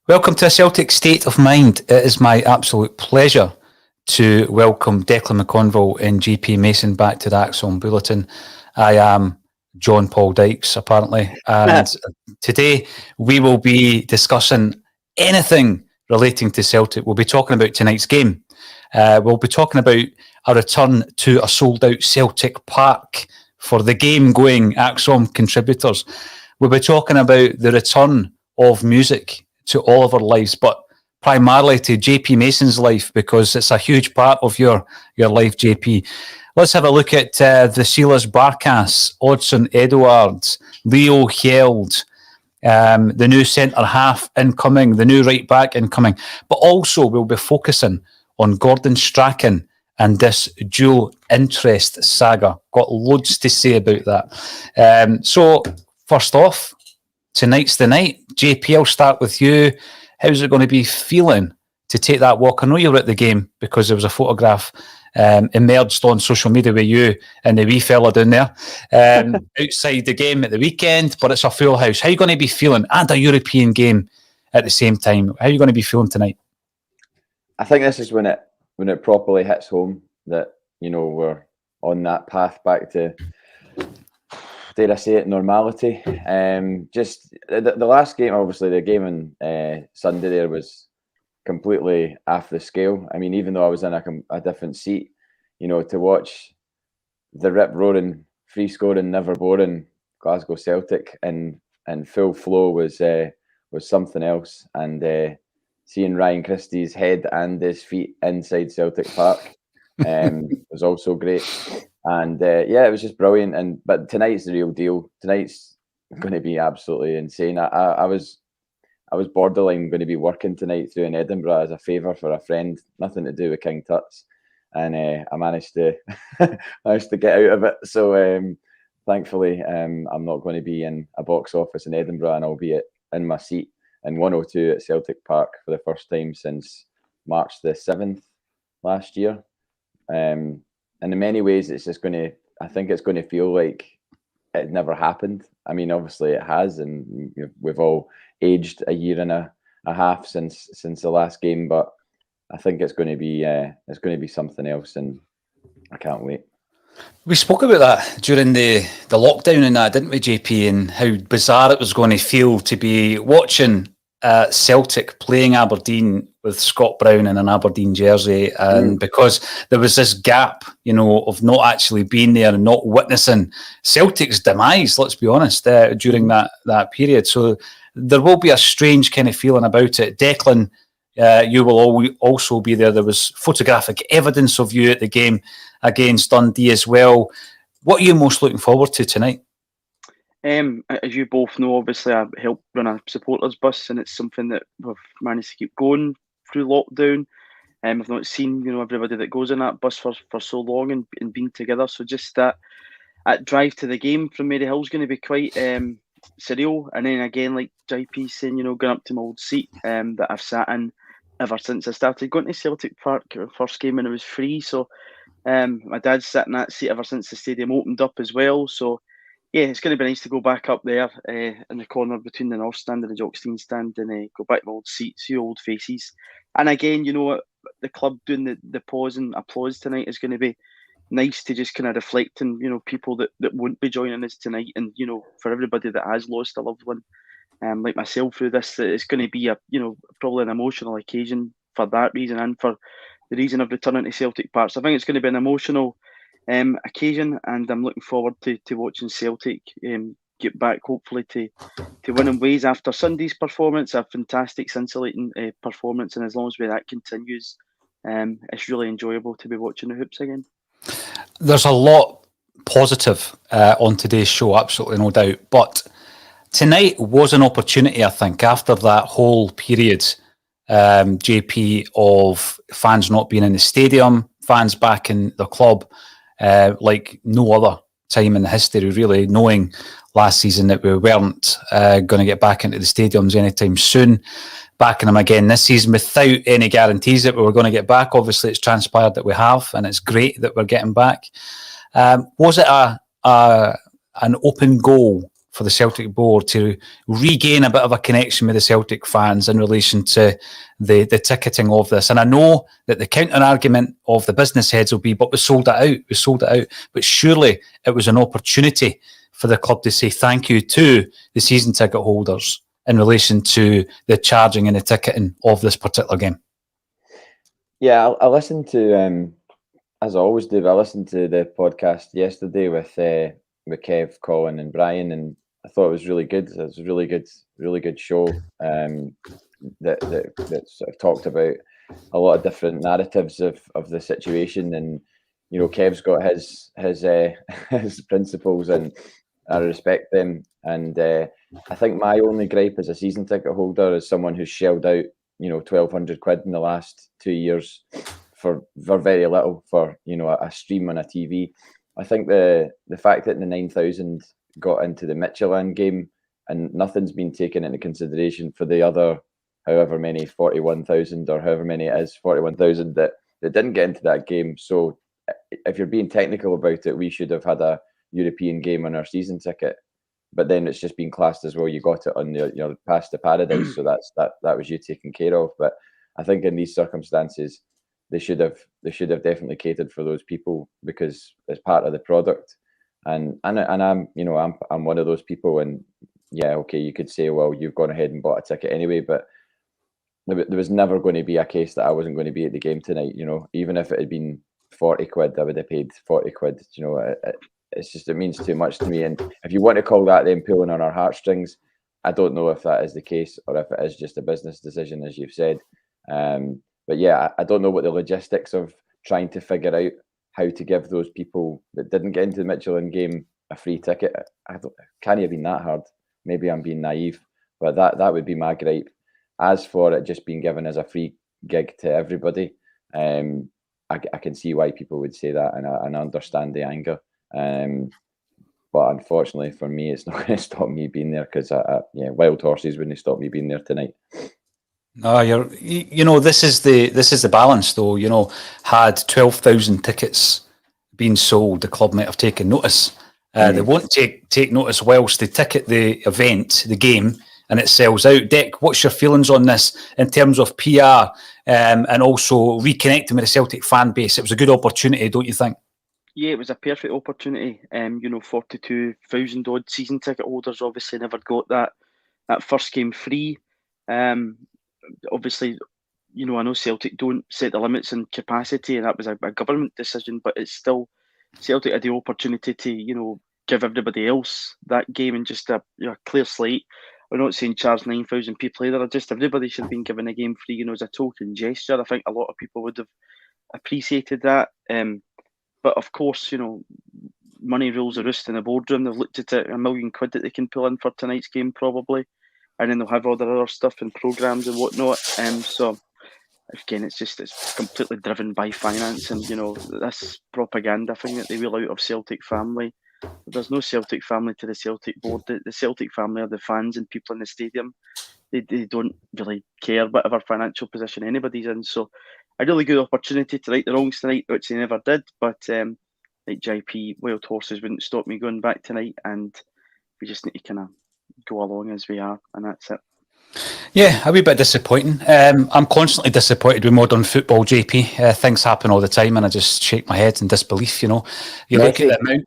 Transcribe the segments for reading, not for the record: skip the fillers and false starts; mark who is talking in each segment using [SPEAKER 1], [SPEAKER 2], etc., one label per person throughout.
[SPEAKER 1] Welcome to a Celtic State of Mind. It is my absolute pleasure to welcome Declan McConville and JP Mason back to the ACSOM Bulletin. I am John Paul Dykes, apparently, and today we will be discussing anything relating to Celtic. We'll be talking about tonight's game. We'll be talking about a return to a sold-out Celtic Park for the game-going ACSOM contributors. We'll be talking about the return of music to all of our lives, but primarily to JP Mason's life, because it's a huge part of your life, JP. Let's have a look at the Sealers Barkas, Odsonne Edouard, Leo Hjeld, the new centre-half incoming, the new right-back incoming, but also we'll be focusing on Gordon Strachan and this dual interest saga. Got loads to say about that. So, first off, tonight's the night. JP, I'll start with you. How's it going to be feeling to take that walk? I know you were at the game because there was a photograph emerged on social media with you and the wee fella down there outside the game at the weekend, but it's a full house. How are you going to be feeling? And a European game at the same time. How are you going to be feeling tonight?
[SPEAKER 2] I think this is when it properly hits home that, you know, we're on that path back to, dare I say it, normality. Just the last game, obviously, the game on Sunday there was completely off the scale. I mean, even though I was in a different seat, you know, to watch the rip-roaring, free-scoring, never boring Glasgow Celtic in full flow was something else. And seeing Ryan Christie's head and his feet inside Celtic Park was also great. And yeah, it was just brilliant. But tonight's the real deal. Tonight's going to be absolutely insane. I was borderline going to be working tonight through in Edinburgh as a favour for a friend, nothing to do with King Tut's, and I managed to get out of it. So thankfully, I'm not going to be in a box office in Edinburgh, and I'll be in my seat in 102 at Celtic Park for the first time since March the 7th last year. And in many ways, it's just I think it's going to feel like it never happened. I mean, obviously it has, and we've all aged a year and a half since the last game, but I think it's going to be something else, and I can't wait.
[SPEAKER 1] We spoke about that during the lockdown and that, didn't we, JP, and how bizarre it was going to feel to be watching Celtic playing Aberdeen with Scott Brown in an Aberdeen jersey, and because there was this gap, you know, of not actually being there and not witnessing Celtic's demise, let's be honest, during that period. So there will be a strange kind of feeling about it. Declan, you will also be there. There was photographic evidence of you at the game against Dundee as well. What are you most looking forward to tonight?
[SPEAKER 3] As you both know, obviously I help run a supporters bus, and it's something that we've managed to keep going through lockdown. I've not seen, you know, everybody that goes in that bus for so long and being together. So just that drive to the game from Mary Hill's going to be quite surreal. And then again, like JP saying, you know, going up to my old seat that I've sat in ever since I started going to Celtic Park, first game when it was free. So my dad's sat in that seat ever since the stadium opened up as well. So yeah, it's going to be nice to go back up there in the corner between the North Stand and the Jockstein Stand, and go back to my old seat, see old faces. And again, you know, the club doing the pause and applause tonight is going to be nice to just kind of reflect on, you know, people that won't be joining us tonight, and, you know, for everybody that has lost a loved one, like myself through this, it's going to be probably an emotional occasion for that reason and for the reason of returning to Celtic Park. So I think it's going to be an emotional occasion, and I'm looking forward to watching Celtic get back, hopefully to winning ways after Sunday's performance, a fantastic, scintillating performance, and as long as that continues, it's really enjoyable to be watching the hoops again.
[SPEAKER 1] There's a lot positive on today's show, absolutely no doubt, but tonight was an opportunity, I think, after that whole period, JP, of fans not being in the stadium, fans back in the club, like no other time in the history, really, knowing last season that we weren't going to get back into the stadiums anytime soon, backing them again this season without any guarantees that we were going to get back. Obviously, it's transpired that we have, and it's great that we're getting back. Was it an open goal for the Celtic board to regain a bit of a connection with the Celtic fans in relation to the ticketing of this. And I know that the counter-argument of the business heads will be, but we sold it out. But surely it was an opportunity for the club to say thank you to the season ticket holders in relation to the charging and the ticketing of this particular game.
[SPEAKER 2] Yeah, I listened to, as I always do, I listened to the podcast yesterday with Kev, Colin and Brian, and I thought it was really good. It was a really good show that sort of talked about a lot of different narratives of the situation. And you know, Kev's got his principles, and I respect them. And I think my only gripe as a season ticket holder, as someone who's shelled out, you know, 1,200 quid in the last 2 years for very little for, you know, a stream on a TV. I think the fact that the 9,000 got into the Midtjylland game and nothing's been taken into consideration for the other however many 41,000 or however many it is 41,000 that didn't get into that game. So if you're being technical about it, we should have had a European game on our season ticket, but then it's just been classed as, well, you got it on your pass to paradise, so that was you taken care of. But I think in these circumstances they should have definitely catered for those people, because it's part of the product. And I'm, you know, I'm one of those people. And yeah, okay, you could say, well, you've gone ahead and bought a ticket anyway, but there was never going to be a case that I wasn't going to be at the game tonight. You know, even if it had been 40 quid, I would have paid 40 quid. You know, it's just, it means too much to me. And if you want to call that then pulling on our heartstrings, I don't know if that is the case or if it is just a business decision, as you've said. But yeah, I don't know what the logistics of trying to figure out how to give those people that didn't get into the Midtjylland game a free ticket. Can't have been that hard. Maybe I'm being naive, but that would be my gripe. As for it just being given as a free gig to everybody, I can see why people would say that, and I understand the anger. But unfortunately for me, it's not going to stop me being there, because wild horses wouldn't stop me being there tonight.
[SPEAKER 1] No, you know, this is the balance, though. You know, had 12,000 tickets been sold, the club might have taken notice. They won't take notice whilst they ticket the event, the game, and it sells out. Dec, what's your feelings on this in terms of PR and also reconnecting with the Celtic fan base? It was a good opportunity, don't you think?
[SPEAKER 3] Yeah, it was a perfect opportunity. You know, 42,000 odd season ticket holders obviously never got that first game free. Obviously, you know, I know Celtic don't set the limits in capacity, and that was a government decision, but it's still, Celtic had the opportunity to, you know, give everybody else that game in just a clear slate. We're not saying charge 9,000 people either. Just everybody should have been given a game free, you know, as a token gesture. I think a lot of people would have appreciated that. But of course, you know, money rules the roost in the boardroom. They've looked at it, £1 million that they can pull in for tonight's game probably, and then they'll have all their other stuff and programmes and whatnot. So again, it's completely driven by finance, and you know, this propaganda thing that they wheel out of Celtic family. There's no Celtic family to the Celtic board. The Celtic family are the fans and people in the stadium. They don't really care whatever financial position anybody's in. So a really good opportunity to right the wrongs tonight, which they never did. But like JP, wild horses wouldn't stop me going back tonight, and we just need to kind of go along as we are, and that's it.
[SPEAKER 1] Yeah, a wee bit disappointing. I'm constantly disappointed with modern football, JP. Things happen all the time, and I just shake my head in disbelief. You know, you look at the amount.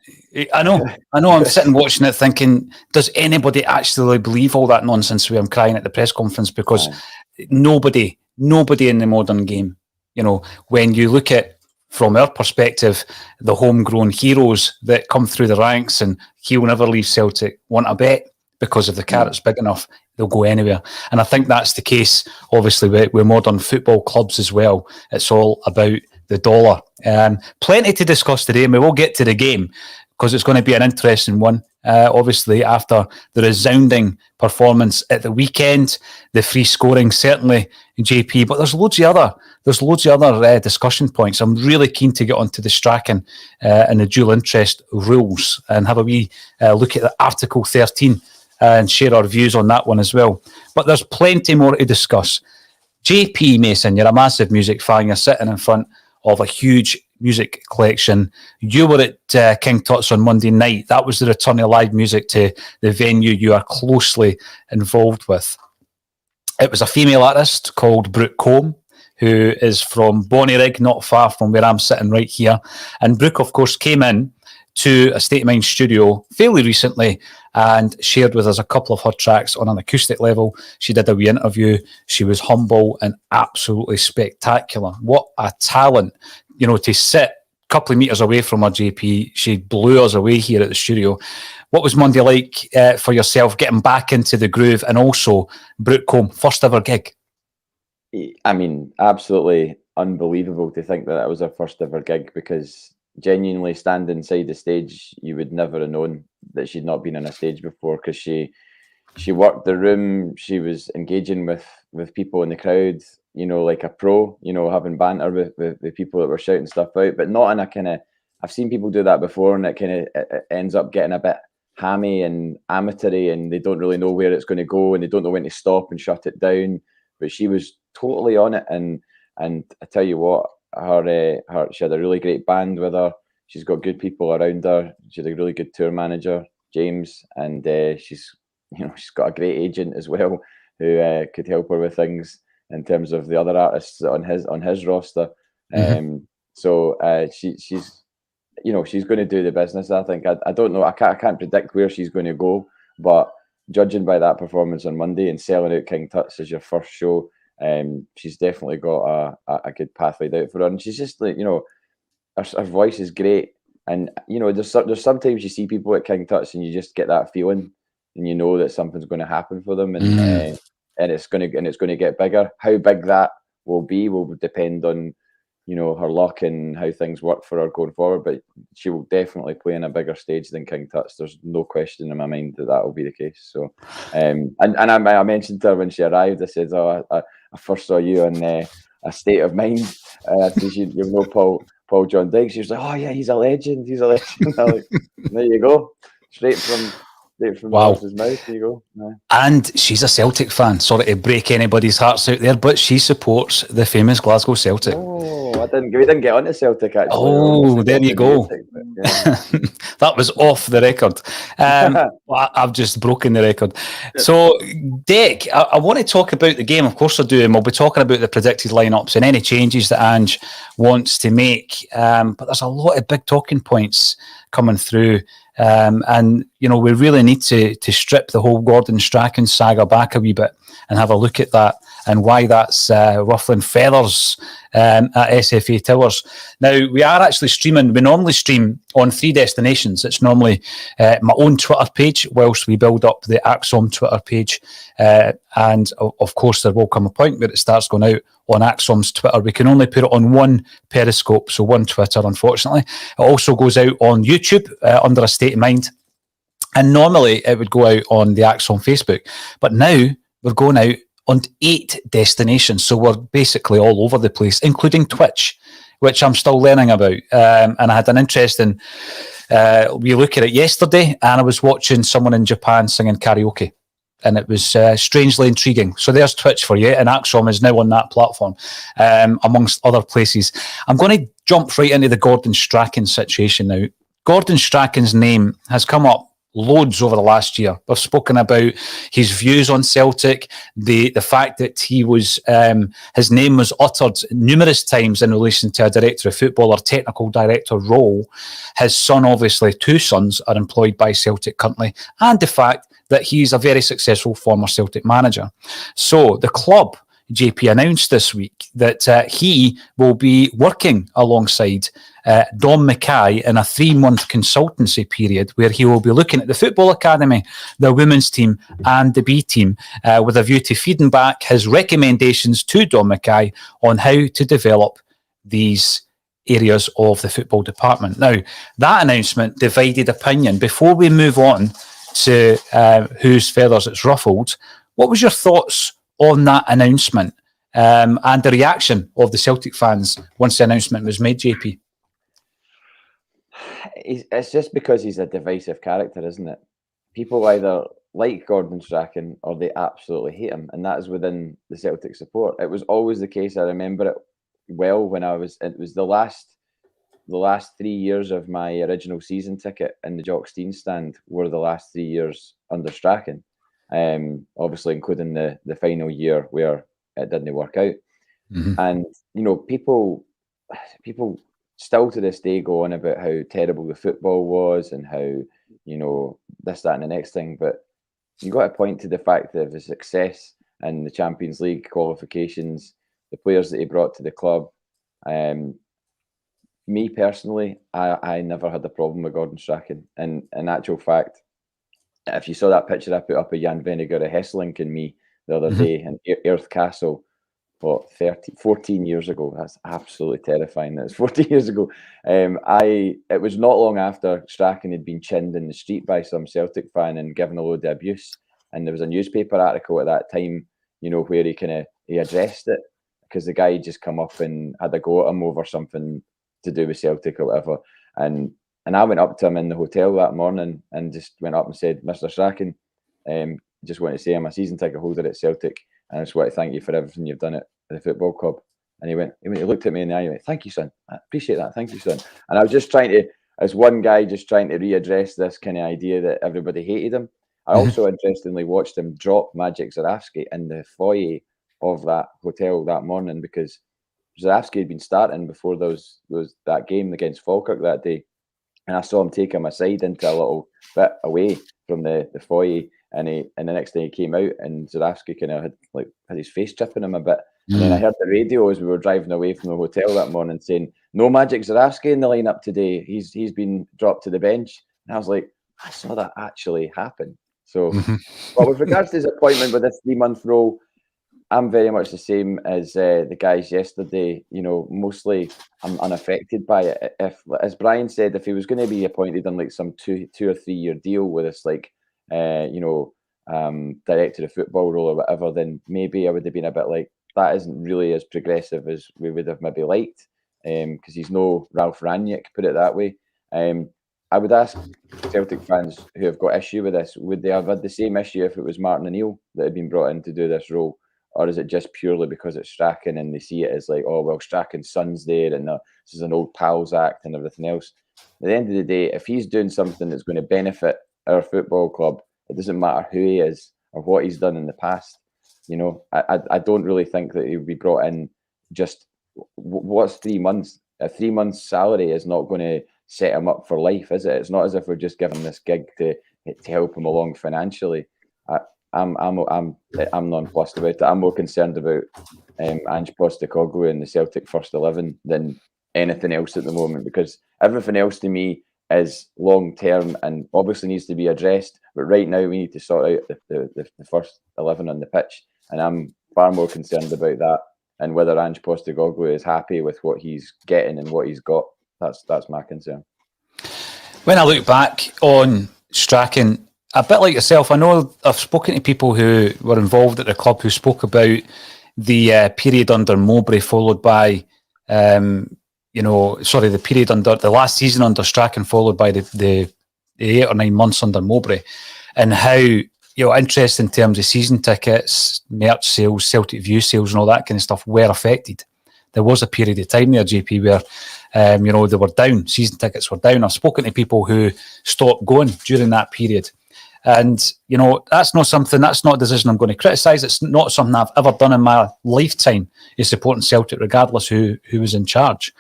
[SPEAKER 1] I know. I'm sitting watching it, thinking, does anybody actually believe all that nonsense where I'm crying at the press conference? Because nobody in the modern game. You know, when you look at, from our perspective, the homegrown heroes that come through the ranks and he'll never leave Celtic, want a bet because if the carrot's big enough, they'll go anywhere. And I think that's the case, obviously, with modern football clubs as well. It's all about the dollar. Plenty to discuss today, and we will get to the game because it's going to be an interesting one. Obviously, after the resounding performance at the weekend, the free scoring, certainly, JP, but there's loads of other discussion points. I'm really keen to get onto the Strachan and the dual interest rules and have a wee look at the Article 13 and share our views on that one as well. But there's plenty more to discuss. JP Mason, you're a massive music fan. You're sitting in front of a huge music collection. You were at King Tut's on Monday night. That was the return of live music to the venue you are closely involved with. It was a female artist called Brooke Combe, who is from Bonnyrigg, not far from where I'm sitting right here. And Brooke, of course, came in to a State of Mind studio fairly recently and shared with us a couple of her tracks on an acoustic level. She did a wee interview. She was humble and absolutely spectacular. What a talent, you know, to sit a couple of metres away from her, JP. She blew us away here at the studio. What was Monday like for yourself, getting back into the groove, and also Brooke Combe, first ever gig?
[SPEAKER 2] I mean, absolutely unbelievable to think that was her first ever gig, because genuinely standing inside the stage, you would never have known that she'd not been on a stage before, because she worked the room. She was engaging with people in the crowd, you know, like a pro, you know, having banter with the people that were shouting stuff out, but not in a kind of, I've seen people do that before, and it kind of it ends up getting a bit hammy and amateury, and they don't really know where it's going to go, and they don't know when to stop and shut it down. But she was totally on it, and I tell you what, she had a really great band with her. She's got good people around her. She had a really good tour manager, James, and she's got a great agent as well, who could help her with things in terms of the other artists on his roster. So she's going to do the business. I think. I don't know. I can't predict where she's going to go, but judging by that performance on Monday and selling out King Tut's as your first show, she's definitely got a good path laid out for her. And she's just like, you know, her voice is great. And, you know, there's sometimes you see people at King Tut's and you just get that feeling, and you know that something's going to happen for them, and it's going to get bigger. How big that will be will depend on, you know, her luck and how things work for her going forward. But she will definitely play in a bigger stage than King Tut's. There's no question in my mind that will be the case. So, and I mentioned to her when she arrived, I said, "Oh, I first saw you on a State of Mind. You know Paul John Diggs." She was like, "Oh yeah, he's a legend. He's a legend." I'm like, there you go, straight from
[SPEAKER 1] Wow.
[SPEAKER 2] the horse's mouth. There you go. Yeah.
[SPEAKER 1] And she's a Celtic fan. Sorry to break anybody's hearts out there, but she supports the famous Glasgow Celtic.
[SPEAKER 2] Oh, we didn't get onto Celtic actually.
[SPEAKER 1] Oh, there you go.
[SPEAKER 2] Music, yeah.
[SPEAKER 1] That was off the record. I've just broken the record. So, Dick, I want to talk about the game. Of course I do, and we'll be talking about the predicted lineups and any changes that Ange wants to make. But there's a lot of big talking points coming through. And, you know, we really need to strip the whole Gordon Strachan saga back a wee bit and have a look at that and why that's ruffling feathers at SFA Towers. Now, we are actually streaming. We normally stream on 3 destinations. It's normally my own Twitter page whilst we build up the ACSOM Twitter page. And, of course, there will come a point where it starts going out on ACSOM's Twitter. We can only put it on one Periscope, so one Twitter, unfortunately. It also goes out on YouTube under A State of Mind. And normally it would go out on the ACSOM Facebook. But now we're going out on 8 destinations. So we're basically all over the place, including Twitch, which I'm still learning about. And I had an interesting we look at it yesterday, and I was watching someone in Japan singing karaoke. And it was strangely intriguing. So there's Twitch for you, and ACSOM is now on that platform, amongst other places. I'm going to jump right into the Gordon Strachan situation now. Gordon Strachan's name has come up loads over the last year. We've spoken about his views on Celtic, the fact that he was his name was uttered numerous times in relation to a director of football or technical director role. His son, obviously, 2 sons are employed by Celtic currently, and the fact that he's a very successful former Celtic manager. So the club, JP, announced this week that he will be working alongside Dom Mackay in a 3-month consultancy period where he will be looking at the football academy, the women's team and the B team with a view to feeding back his recommendations to Dom Mackay on how to develop these areas of the football department. Now, that announcement divided opinion. Before we move on to whose feathers it's ruffled, what was your thoughts on that announcement and the reaction of the Celtic fans once the announcement was made, JP?
[SPEAKER 2] It's just because he's a divisive character, isn't it? People either like Gordon Strachan or they absolutely hate him, and that is within the Celtic support. It was always the case. I remember it well when it was the last the last 3 years of my original season ticket in the Jock Stein stand were the last 3 years under Strachan. Obviously, including the final year where it didn't work out.
[SPEAKER 1] Mm-hmm.
[SPEAKER 2] And people still to this day go on about how terrible the football was and how this, that, and the next thing. But you got to point to the fact that the success in the Champions League qualifications, the players that he brought to the club. Me personally, I never had a problem with Gordon Strachan. And in actual fact, if you saw that picture I put up of Jan Vennegoor of Hesselink and me the other day in Earth Castle, 14 years ago. That's absolutely terrifying. That's 14 years ago. It was not long after Strachan had been chinned in the street by some Celtic fan and given a load of abuse. And there was a newspaper article at that time, where he addressed it, because the guy had just come up and had a go at him over something to do with Celtic or whatever. And I went up to him in the hotel that morning and just went up and said, Mr. Strachan, just want to say I'm a season ticket holder at Celtic, and I just want to thank you for everything you've done at the football club. And he looked at me in the eye and went, thank you, son. I appreciate that. Thank you, son. And I was just trying to, as one guy, just trying to readdress this kind of idea that everybody hated him. I also interestingly watched him drop Magic Zarafsky in the foyer of that hotel that morning, because Zarafsky had been starting before there was that game against Falkirk that day. And I saw him take him aside into a little bit away from the foyer. And the next day he came out and Zarafsky kind of had his face chipping him a bit. And then I heard the radio as we were driving away from the hotel that morning saying, no Magic Zarafsky in the lineup today. He's been dropped to the bench. And I was like, I saw that actually happen. So, but with regards to his appointment with this 3-month role, I'm very much the same as the guys yesterday. Mostly I'm unaffected by it. If, as Brian said, if he was going to be appointed on some 2 or 3 year deal with us, director of football role or whatever, then maybe I would have been a bit like, that isn't really as progressive as we would have maybe liked, because he's no Ralph Rangnick, put it that way. I would ask Celtic fans who have got issue with this, would they have had the same issue if it was Martin O'Neill that had been brought in to do this role? Or is it just purely because it's Strachan and they see it as like, oh, well, Strachan's son's there and this is an old pals act and everything else? At the end of the day, if he's doing something that's going to benefit our football club, it doesn't matter who he is or what he's done in the past. I don't really think that he would be brought in just, what's 3 months? A 3 months salary is not going to set him up for life, is it? It's not as if we're just giving this gig to help him along financially. I'm nonplussed about it. I'm more concerned about Ange Postecoglou and the Celtic first 11 than anything else at the moment, because everything else to me is long term and obviously needs to be addressed. But right now we need to sort out the first 11 on the pitch, and I'm far more concerned about that and whether Ange Postecoglou is happy with what he's getting and what he's got. That's my concern.
[SPEAKER 1] When I look back on Strachan, a bit like yourself, I know I've spoken to people who were involved at the club who spoke about the period under Mowbray followed by, the period under the last season under Strachan followed by the 8 or 9 months under Mowbray, and how, interest in terms of season tickets, merch sales, Celtic View sales and all that kind of stuff were affected. There was a period of time there, JP, where, they were down, season tickets were down. I've spoken to people who stopped going during that period. And, that's not a decision I'm going to criticise. It's not something I've ever done in my lifetime, is supporting Celtic, regardless who was in charge.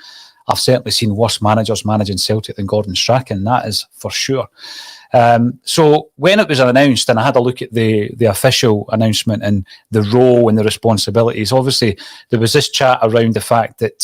[SPEAKER 1] I've certainly seen worse managers managing Celtic than Gordon Strachan, that is for sure. So when it was announced, and I had a look at the official announcement and the role and the responsibilities, obviously there was this chat around the fact that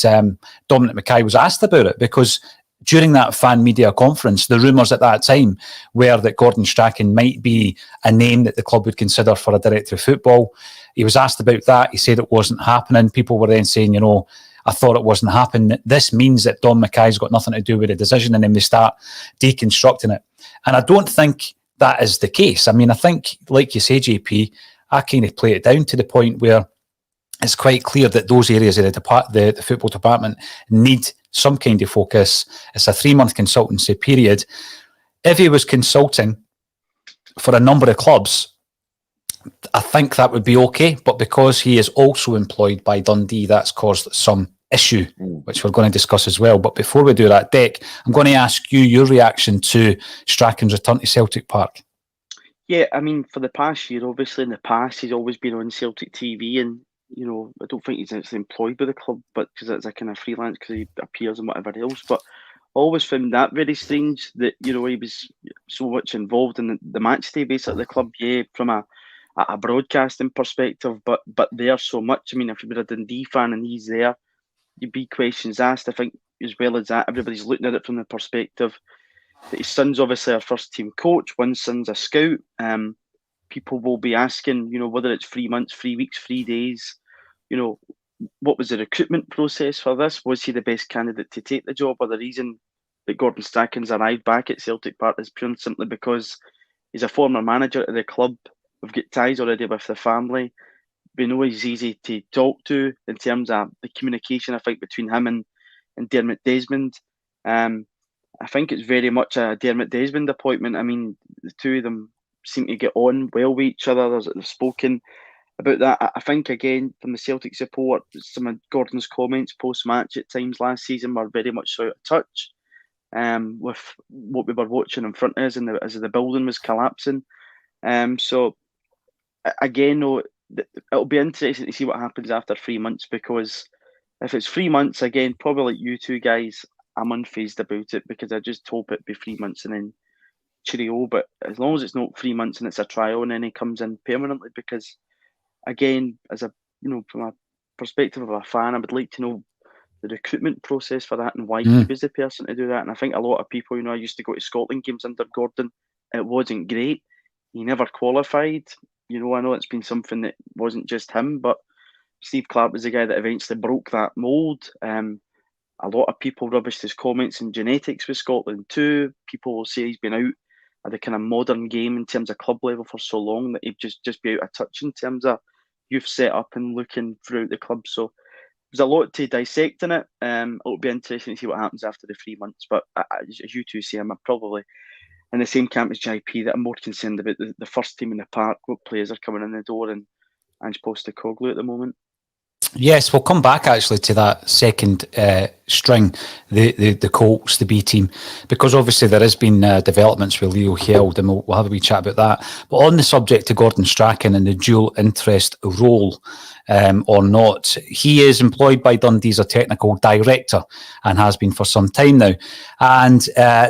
[SPEAKER 1] Dominic Mackay was asked about it, because during that fan media conference, the rumours at that time were that Gordon Strachan might be a name that the club would consider for a director of football. He was asked about that. He said it wasn't happening. People were then saying, I thought it wasn't happening. This means that Dom Mackay's got nothing to do with the decision, and then they start deconstructing it. And I don't think that is the case. I mean, I think, like you say, JP, I kind of play it down to the point where it's quite clear that those areas of the football department need some kind of focus. It's a 3-month consultancy period. If he was consulting for a number of clubs, I think that would be okay. But because he is also employed by Dundee, that's caused some issue, which we're going to discuss as well. But before we do that, Dec, I'm going to ask you your reaction to Strachan's return to Celtic Park.
[SPEAKER 3] Yeah, I mean, for the past year, obviously in the past, he's always been on Celtic TV, and I don't think he's actually employed by the club, but because it's a kind of freelance, because he appears and whatever else. But I always found that very strange that he was so much involved in the match day base at the club. Yeah, from a broadcasting perspective, but there so much. I mean, if you're a Dundee fan and he's there, you'd be questions asked. I think as well as that, everybody's looking at it from the perspective that his son's obviously our first team coach. One son's a scout. People will be asking, whether it's 3 months, 3 weeks, 3 days, what was the recruitment process for this? Was he the best candidate to take the job? Or the reason that Gordon Strachan's arrived back at Celtic Park is pure and simply because he's a former manager of the club. We've got ties already with the family. We know he's easy to talk to in terms of the communication, I think, between him and Dermot Desmond. I think it's very much a Dermot Desmond appointment. I mean, the two of them seem to get on well with each other. They've spoken about that. I think, again, from the Celtic support, some of Gordon's comments post-match at times last season were very much out of touch with what we were watching in front of us as the building was collapsing. So, again, it'll be interesting to see what happens after 3 months, because if it's 3 months, again, probably like you two guys, I'm unfazed about it, because I just hope it be 3 months and then cheerio. But as long as it's not 3 months and it's a trial and then he comes in permanently, because again, as a from a perspective of a fan, I would like to know the recruitment process for that and why he was the person to do that. And I think a lot of people, I used to go to Scotland games under Gordon. It wasn't great. He never qualified. I know it's been something that wasn't just him, but Steve Clark was the guy that eventually broke that mould. A lot of people rubbished his comments in genetics with Scotland too. People will say he's been out of the kind of modern game in terms of club level for so long that he'd just be out of touch in terms of youth set up and looking throughout the club. So there's a lot to dissect in it. It'll be interesting to see what happens after the 3 months. But as you two say, I'm probably in the same camp as JP, that I'm more concerned about the first team in the park, what players are coming in the door, and Ange Postecoglou at the moment.
[SPEAKER 1] Yes, we'll come back actually to that second string, the Colts, the B team, because obviously there has been developments with Leo Held, and we'll have a wee chat about that. But on the subject of Gordon Strachan and the dual interest role or not, he is employed by Dundee as a technical director and has been for some time now. And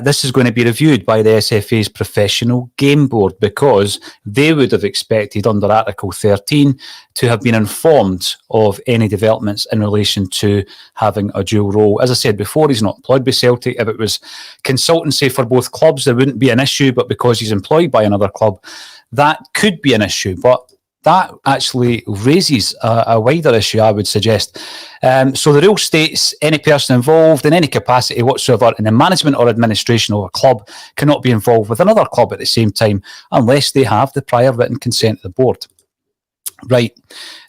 [SPEAKER 1] this is going to be reviewed by the SFA's Professional Game Board, because they would have expected under Article 13 to have been informed of any developments in relation to having a dual role. As I said before, he's not employed by Celtic. If it was consultancy for both clubs, there wouldn't be an issue, but because he's employed by another club, that could be an issue. But that actually raises a wider issue, I would suggest. So the rule states any person involved in any capacity whatsoever in the management or administration of a club cannot be involved with another club at the same time unless they have the prior written consent of the board. Right.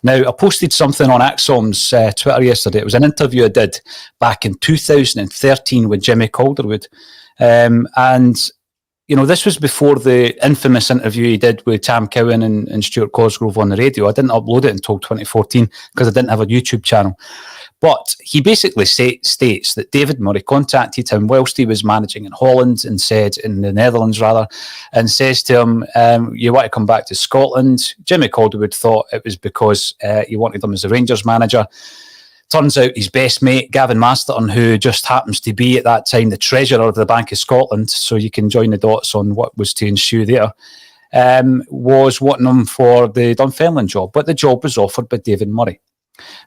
[SPEAKER 1] Now, I posted something on ACSOM's Twitter yesterday. It was an interview I did back in 2013 with Jimmy Calderwood. And this was before the infamous interview he did with Tam Cowan and Stuart Cosgrove on the radio. I didn't upload it until 2014 because I didn't have a YouTube channel. But he basically states that David Murray contacted him whilst he was managing in Holland in the Netherlands, and says to him, you want to come back to Scotland? Jimmy Calderwood thought it was because he wanted him as the Rangers manager. Turns out his best mate, Gavin Masterton, who just happens to be at that time the treasurer of the Bank of Scotland, so you can join the dots on what was to ensue there, was wanting him for the Dunfermline job. But the job was offered by David Murray.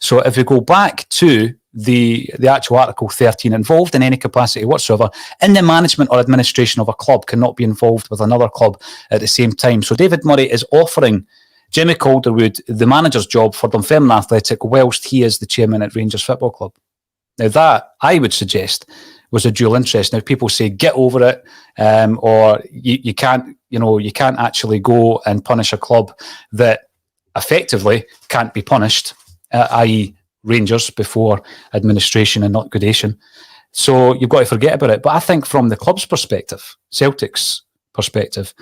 [SPEAKER 1] So if we go back to the actual Article 13, involved in any capacity whatsoever in the management or administration of a club cannot be involved with another club at the same time. So David Murray is offering Jimmy Calderwood the manager's job for Dunfermline Athletic whilst he is the chairman at Rangers Football Club. Now that, I would suggest, was a dual interest. Now people say get over it, or you can't actually go and punish a club that effectively can't be punished, i.e. Rangers before administration and not gradation. So you've got to forget about it. But I think from the club's perspective, Celtic's perspective.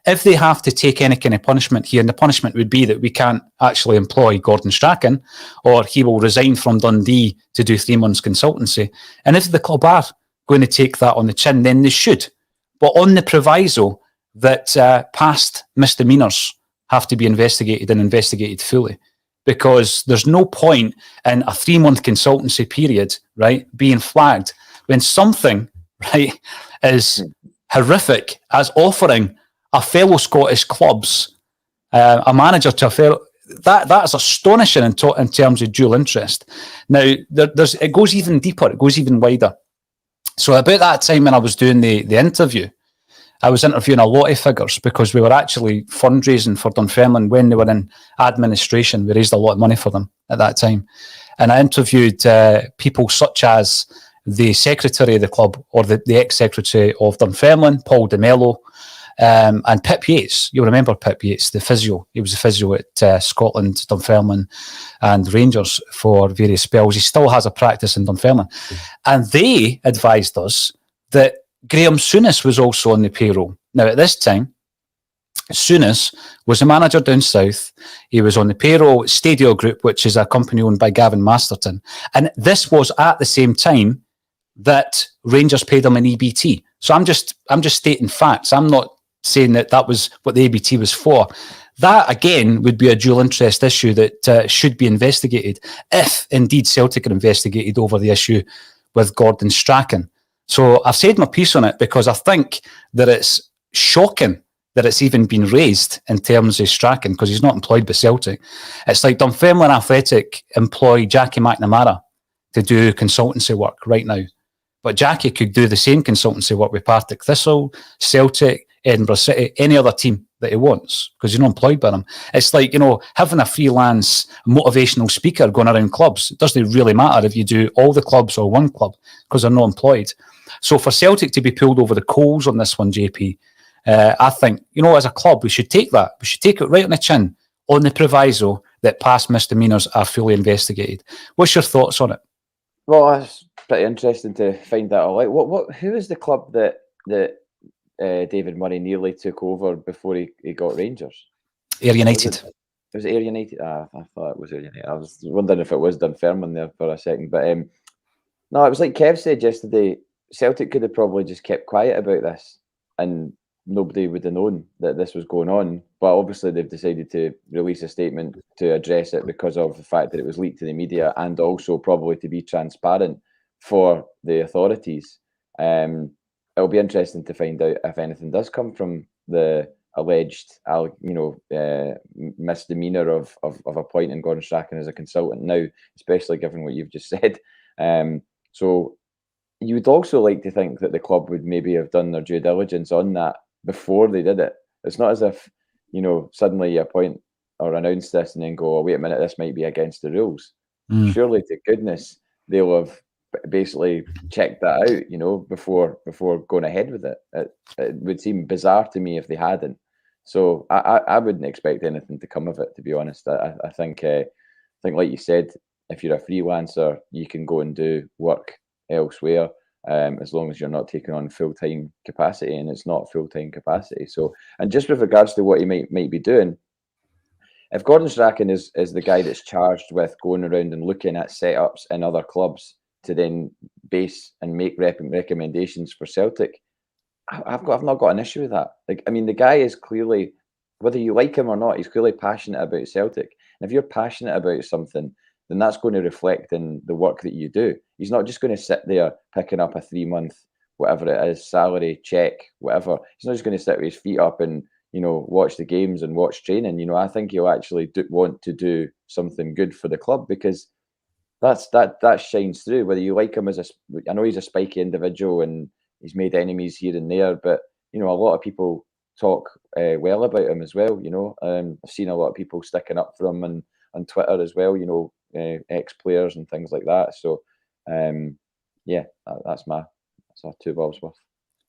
[SPEAKER 1] If they have to take any kind of punishment here, and the punishment would be that we can't actually employ Gordon Strachan, or he will resign from Dundee to do 3 months consultancy. And if the club are going to take that on the chin, then they should. But on the proviso that past misdemeanours have to be investigated and investigated fully. Because there's no point in a 3-month consultancy period, right, being flagged when something, right, is horrific as offering a fellow Scottish clubs a manager to a fellow. That is astonishing in terms of dual interest. Now, it goes even deeper, it goes even wider. So about that time when I was doing the interview, I was interviewing a lot of figures because we were actually fundraising for Dunfermline when they were in administration. We raised a lot of money for them at that time. And I interviewed people such as the secretary of the club, or the ex-secretary of Dunfermline, Paul de Mello, and Pip Yates. You'll remember Pip Yates, the physio. He was the physio at Scotland, Dunfermline and Rangers for various spells. He still has a practice in Dunfermline. And they advised us that Graham Souness was also on the payroll. Now, at this time, Souness was a manager down south. He was on the payroll at Stadio Group, which is a company owned by Gavin Masterton. And this was at the same time that Rangers paid him an EBT. So I'm just stating facts. I'm not saying that was what the EBT was for. That, again, would be a dual interest issue that should be investigated, if indeed Celtic are investigated over the issue with Gordon Strachan. So I've said my piece on it because I think that it's shocking that it's even been raised in terms of Strachan, because he's not employed by Celtic. It's like Dunfermline Athletic employ Jackie McNamara to do consultancy work right now. But Jackie could do the same consultancy work with Partick Thistle, Celtic, Edinburgh City, any other team that he wants, because he's not employed by them. It's like, having a freelance motivational speaker going around clubs. It doesn't really matter if you do all the clubs or one club, because they're not employed. So for Celtic to be pulled over the coals on this one, JP, I think, as a club, we should take that. We should take it right on the chin, on the proviso that past misdemeanours are fully investigated. What's your thoughts on it?
[SPEAKER 2] Well, that's pretty interesting to find that all out. Who is the club that David Murray nearly took over before he got Rangers?
[SPEAKER 1] Ayr United.
[SPEAKER 2] Was it Ayr United? I thought it was Ayr United. I was wondering if it was Dunfermline there for a second. But no, it was like Kev said yesterday, Celtic could have probably just kept quiet about this and nobody would have known that this was going on. But obviously they've decided to release a statement to address it because of the fact that it was leaked to the media, and also probably to be transparent for the authorities. It'll be interesting to find out if anything does come from the alleged misdemeanour of appointing Gordon Strachan as a consultant now, especially given what you've just said. So you would also like to think that the club would maybe have done their due diligence on that before they did it. It's not as if, suddenly you appoint or announce this and then go, oh, wait a minute, this might be against the rules. Surely to goodness they'll have basically checked that out, before going ahead with it. It would seem bizarre to me if they hadn't. So I wouldn't expect anything to come of it, to be honest. I think like you said, if you're a freelancer, you can go and do work elsewhere, as long as you're not taking on full-time capacity, and it's not full-time capacity. So, and just with regards to what he might be doing, if Gordon Strachan is the guy that's charged with going around and looking at setups in other clubs to then base and make recommendations for Celtic, I've not got an issue with that. The guy is clearly, whether you like him or not, he's clearly passionate about Celtic. And if you're passionate about something, then that's going to reflect in the work that you do. He's not just going to sit there picking up a 3-month, whatever it is, salary, check, whatever. He's not just going to sit with his feet up and, watch the games and watch training. I think he'll actually want to do something good for the club, because that shines through. Whether you like him I know he's a spiky individual and he's made enemies here and there, but, a lot of people talk well about him as well. I've seen a lot of people sticking up for him and on Twitter as well, ex-players and things like that. So, that's our 2 bobs worth.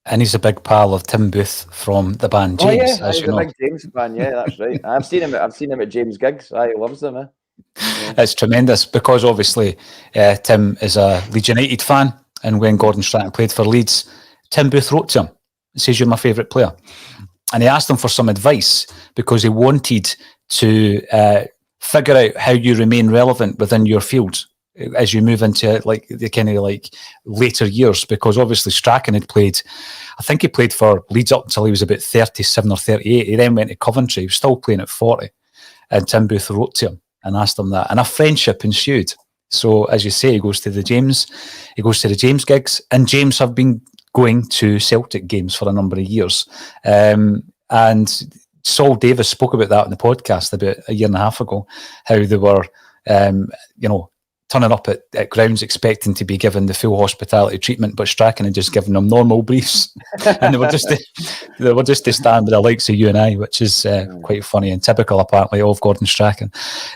[SPEAKER 1] And he's a big pal of Tim Booth from the band James.
[SPEAKER 2] He's a big James fan. Yeah, that's right. I've seen him at James gigs. He loves them. Yeah.
[SPEAKER 1] It's tremendous, because obviously Tim is a Leeds United fan, and when Gordon Strachan played for Leeds, Tim Booth wrote to him says you're my favourite player. And he asked him for some advice because he wanted to figure out how you remain relevant within your field as you move into like the kind of like later years, because obviously Strachan had played, I think he played for Leeds up until he was about 37 or 38. He then went to Coventry. He was still playing at 40. And Tim Booth wrote to him and asked him that. And a friendship ensued. So as you say, he goes to the James gigs, and James have been going to Celtic games for a number of years. And Saul Davis spoke about that on the podcast about a year and a half ago, how they were, turning up at grounds expecting to be given the full hospitality treatment, but Strachan had just given them normal briefs. And they were just to stand with the likes of you and I, which is quite funny and typical, apparently, of Gordon Strachan.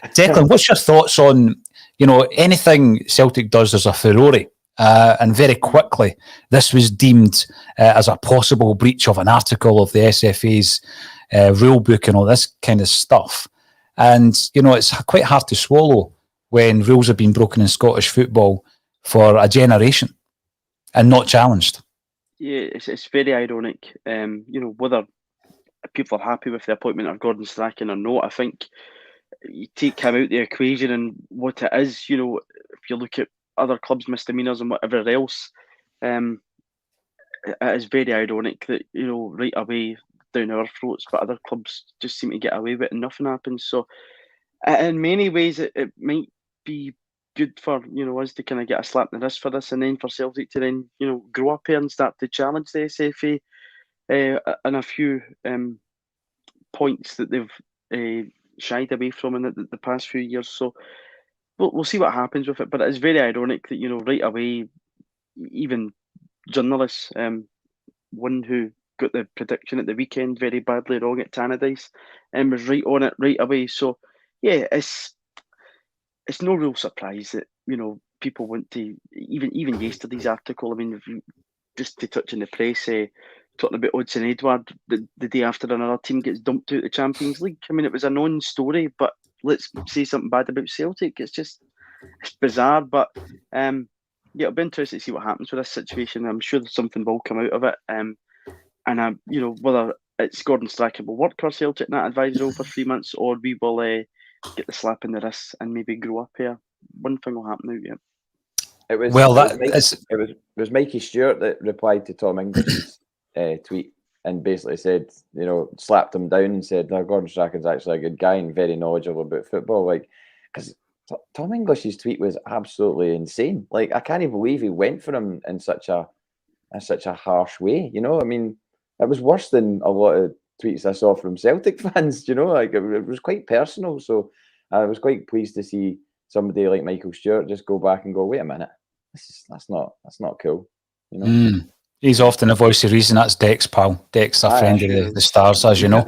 [SPEAKER 1] Declan, what's your thoughts on, anything Celtic does as a furore? And very quickly, this was deemed as a possible breach of an article of the SFA's rule book and all this kind of stuff. And, it's quite hard to swallow when rules have been broken in Scottish football for a generation and not challenged.
[SPEAKER 3] Yeah, it's very ironic. Whether people are happy with the appointment of Gordon Strachan or not, I think you take him out the equation and what it is, if you look at other clubs' misdemeanours and whatever else, it is very ironic that, right away down our throats, but other clubs just seem to get away with it and nothing happens. So in many ways, it might be good for, us to kind of get a slap in the wrist for this, and then for Celtic to then, grow up here and start to challenge the SFA and a few points that they've shied away from in the past few years. So we'll see what happens with it. But it's very ironic that, right away, even journalists, one who got the prediction at the weekend very badly wrong at Tannadice, and was right on it right away. So yeah, it's no real surprise that, people want to, even yesterday's article, I mean, just to touch on the press, talking about Odsonne Edouard the day after another team gets dumped out of the Champions League. I mean, it was a non-story, but let's say something bad about Celtic. It's bizarre, but it'll be interesting to see what happens with this situation. I'm sure something will come out of it. And whether it's Gordon Strachan will work for Celtic in that advisory role for 3 months, or we will get the slap in the wrist and maybe grow up here. One thing will happen out, yeah.
[SPEAKER 2] It was Mikey Stewart that replied to Tom English's tweet and basically said, slapped him down and said, no, Gordon Strachan's actually a good guy and very knowledgeable about football. Like, because Tom English's tweet was absolutely insane. Like, I can't even believe he went for him in such a harsh way. I mean, it was worse than a lot of tweets I saw from Celtic fans. Like it was quite personal. So I was quite pleased to see somebody like Michael Stewart just go back and go, wait a minute, that's not cool.
[SPEAKER 1] He's often a voice of reason. That's Dex, pal. Dex, a friend of the Stars, as you know.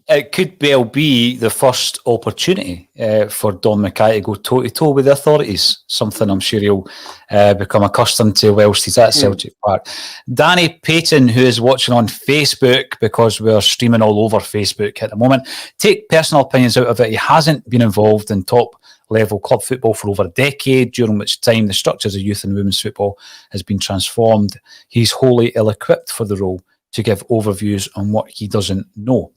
[SPEAKER 1] It could well be the first opportunity for Don Mackay to go toe-to-toe with the authorities, something I'm sure he'll become accustomed to whilst he's at Celtic Park. Danny Payton, who is watching on Facebook, because we're streaming all over Facebook at the moment, take personal opinions out of it. He hasn't been involved in top-level club football for over a decade, during which time the structures of youth and women's football has been transformed. He's wholly ill-equipped for the role to give overviews on what he doesn't know.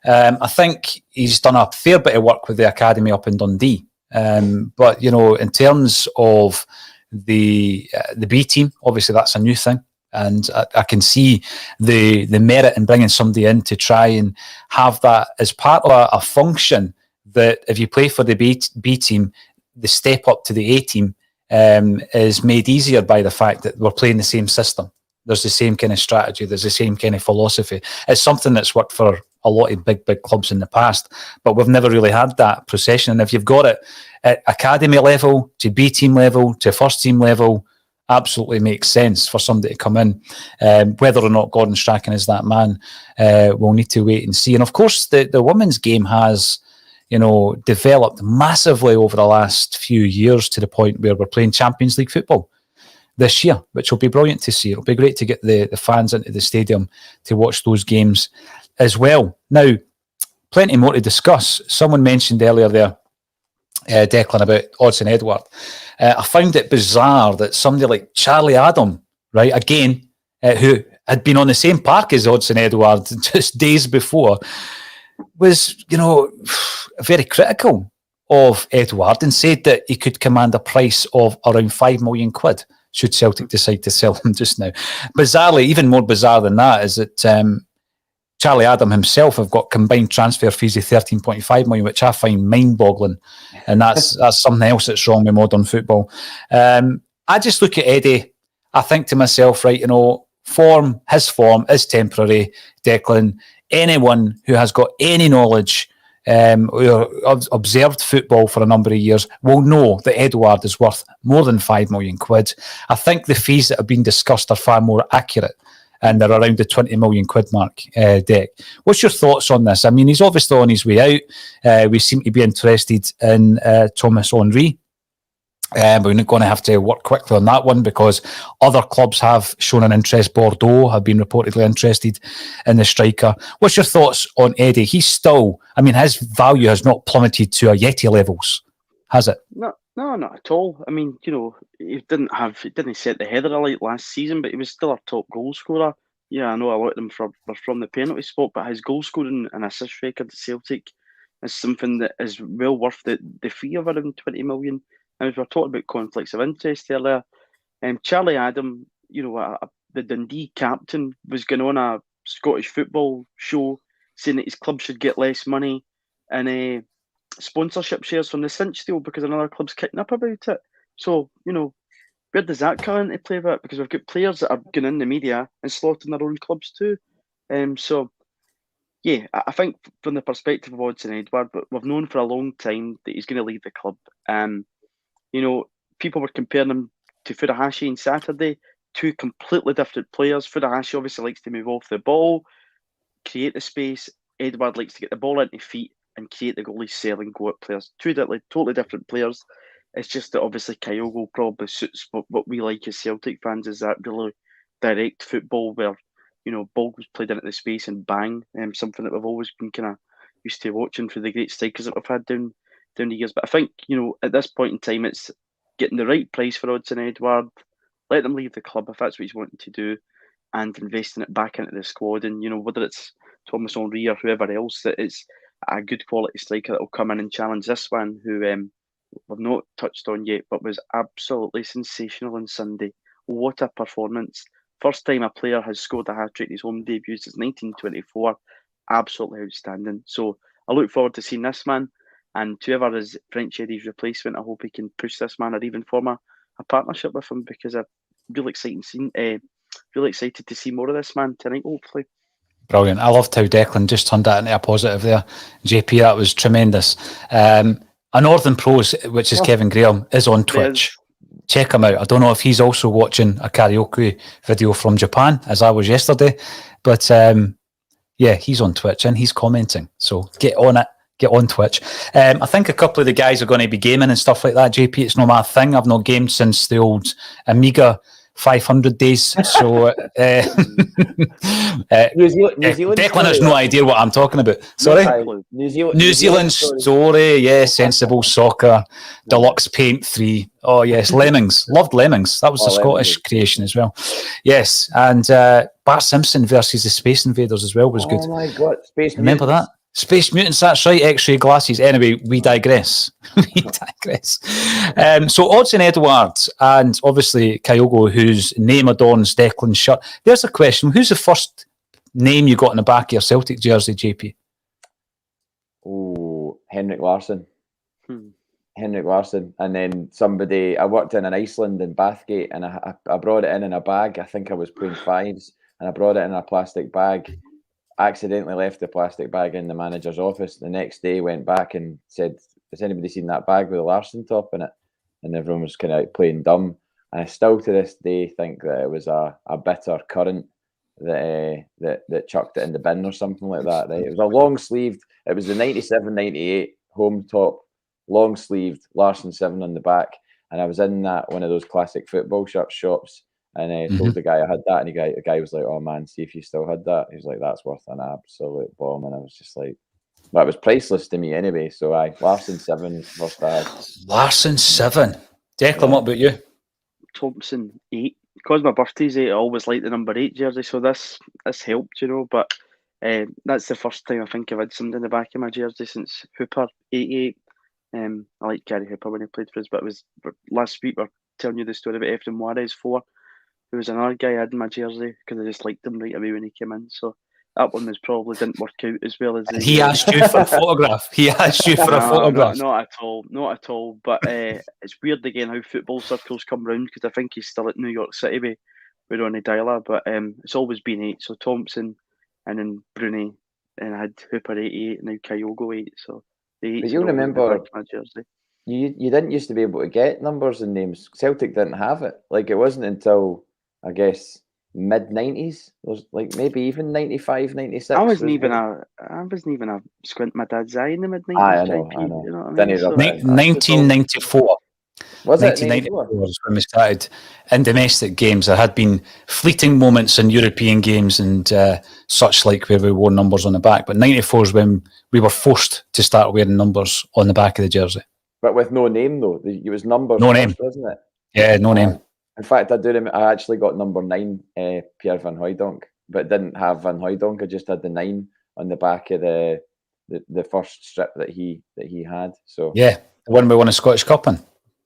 [SPEAKER 1] I think he's done a fair bit of work with the academy up in Dundee. But, in terms of the B team, obviously that's a new thing. And I can see the merit in bringing somebody in to try and have that as part of a function that if you play for the B team, the step up to the A team is made easier by the fact that we're playing the same system. There's the same kind of strategy. There's the same kind of philosophy. It's something that's worked for a lot of big clubs in the past, but we've never really had that procession. And if you've got it at academy level, to B team level, to first team level, absolutely makes sense for somebody to come in. Whether or not Gordon Strachan is that man, we'll need to wait and see. And of course, the women's game has developed massively over the last few years to the point where we're playing Champions League football this year, which will be brilliant to see. It'll be great to get the fans into the stadium to watch those games as well. Now, plenty more to discuss. Someone mentioned earlier there, Declan, about Odsonne Edouard. I found it bizarre that somebody like Charlie Adam, right, again, who had been on the same park as Odsonne Edouard just days before, was, very critical of Edouard and said that he could command a price of around £5 million should Celtic decide to sell him just now. Bizarrely, even more bizarre than that, is that Charlie Adam himself have got combined transfer fees of 13.5 million, which I find mind-boggling, and that's something else that's wrong with modern football. I just look at Eddie. I think to myself, right, his form is temporary. Declan, anyone who has got any knowledge or observed football for a number of years will know that Edouard is worth more than £5 million. I think the fees that have been discussed are far more accurate, and they're around the £20 million mark, Deck. What's your thoughts on this? I mean, he's obviously on his way out. We seem to be interested in Thomas Henry. We're not going to have to work quickly on that one because other clubs have shown an interest. Bordeaux have been reportedly interested in the striker. What's your thoughts on Eddie? He's still, his value has not plummeted to a Yeti levels, has it?
[SPEAKER 3] No, not at all. I mean, he didn't set the header alight last season, but he was still our top goal scorer. Yeah, I know a lot of them were from the penalty spot, but his goal scoring and assist record at Celtic is something that is well worth the fee of around 20 million. And as we were talking about conflicts of interest earlier, Charlie Adam, the Dundee captain, was going on a Scottish football show saying that his club should get less money and sponsorship shares from the Cinch deal because another club's kicking up about it. So, where does that come into play with it? Because we've got players that are going in the media and slaughtering their own clubs too. So, yeah, I think from the perspective of Odsonne Edouard, but we've known for a long time that he's going to leave the club. People were comparing him to Furuhashi on Saturday, two completely different players. Furuhashi obviously likes to move off the ball, create the space. Edouard likes to get the ball into feet and create the goalie cell and go at players. Two totally different players. It's just that obviously Kyogo probably suits what we like as Celtic fans, is that really direct football where, ball was played into the space and bang, something that we've always been kind of used to watching for the great strikers that we've had down the years. But I think, at this point in time, it's getting the right price for Odsonne Edouard, let them leave the club if that's what he's wanting to do, and investing it back into the squad. And, whether it's Thomas Henry or whoever else, that it's a good quality striker that will come in and challenge this one, who we've not touched on yet, but was absolutely sensational on Sunday. What a performance. First time a player has scored a hat-trick in his home debut since 1924. Absolutely outstanding. So I look forward to seeing this man. And whoever is French Eddie's replacement, I hope he can push this man or even form a partnership with him, because I'm really excited to see more of this man tonight, hopefully.
[SPEAKER 1] Brilliant. I loved how Declan just turned that into a positive there. JP, that was tremendous. A Northern Pros, which is Kevin Graham, is on Twitch. Check him out. I don't know if he's also watching a karaoke video from Japan, as I was yesterday. But he's on Twitch and he's commenting. So get on it. Get on Twitch. I think a couple of the guys are going to be gaming and stuff like that, JP. It's not my thing. I've not gamed since the old Amiga 500 days. So
[SPEAKER 2] New Zealand
[SPEAKER 1] Declan has no idea what I'm talking about. Sorry?
[SPEAKER 2] New
[SPEAKER 1] Zealand story. Yes, Sensible Soccer, Deluxe Paint 3. Oh, yes, Lemmings. Loved Lemmings. That was a Scottish creation as well. Yes, and Bart Simpson versus the Space Invaders as well was good.
[SPEAKER 2] Oh, my God.
[SPEAKER 1] Remember that? Space Mutants, that's right, X-ray glasses. Anyway, we digress. So Odsonne Edouard and obviously Kyogo, whose name adorns Declan's shirt. There's a question. Who's the first name you got in the back of your Celtic jersey, JP?
[SPEAKER 2] Oh, Henrik Larsson. Henrik Larsson. And then I worked in Iceland in Bathgate, and I brought it in a bag. I think I was playing fives, and I brought it in a plastic bag. Accidentally left the plastic bag in the manager's office. The next day went back and said, has anybody seen that bag with a Larson top in it? And everyone was kind of playing dumb. And I still to this day think that it was a bitter current that chucked it in the bin or something like that. Right? It was a long sleeved, it was the 97-98 home top, long sleeved Larson 7 on the back. And I was in one of those classic football shirt shops. And I told the guy I had that, and the guy was like, "Oh man, see if you still had that." He was like, "That's worth an absolute bomb." And I was just like, "Well, it was priceless to me anyway." So Larson 7 first I had.
[SPEAKER 1] Larson 7. Declan, what about you?
[SPEAKER 3] Thompson 8. because my birthday's 8, I always like the number 8 jersey, so this helped, but that's the first time I think I've had something in the back of my jersey since Hooper 88. I like Gary Hooper when he played for us, but it was last week we're telling you the story about Efren Juarez 4. There was another guy I had in my jersey because I just liked him right away when he came in, so that one probably didn't work out as well as
[SPEAKER 1] He asked you for a photograph. He asked you for a photograph.
[SPEAKER 3] Not at all. But it's weird again how football circles come round, because I think he's still at New York City with Ronnie Dyler. But it's always been 8. So Thompson, and then Bruni, and I had Hooper 88, and now Kyogo 8. So the 8.
[SPEAKER 2] But you'll remember,
[SPEAKER 3] my jersey.
[SPEAKER 2] You didn't used to be able to get numbers and names. Celtic didn't have it. Like, it wasn't until, I guess, mid-90s. It was like maybe even 95, 96.
[SPEAKER 3] I wasn't even a squint my dad's eye in the mid-90s.
[SPEAKER 2] I know.
[SPEAKER 3] You know what I
[SPEAKER 2] Then
[SPEAKER 3] mean?
[SPEAKER 2] he rubbed it in.
[SPEAKER 1] 1994.
[SPEAKER 2] Was it
[SPEAKER 1] 1994 was when we started in domestic games. There had been fleeting moments in European games and such like where we wore numbers on the back. But 94 is when we were forced to start wearing numbers on the back of the jersey.
[SPEAKER 2] But with no name, though. It was numbers
[SPEAKER 1] No
[SPEAKER 2] first,
[SPEAKER 1] name.
[SPEAKER 2] wasn't it?
[SPEAKER 1] Yeah, no name.
[SPEAKER 2] In fact, I do remember, I actually got number 9, Pierre Van Hooijdonk, but didn't have Van Hooijdonk. I just had the 9 on the back of the first strip that he had. So
[SPEAKER 1] yeah, the one we won a Scottish Cup in.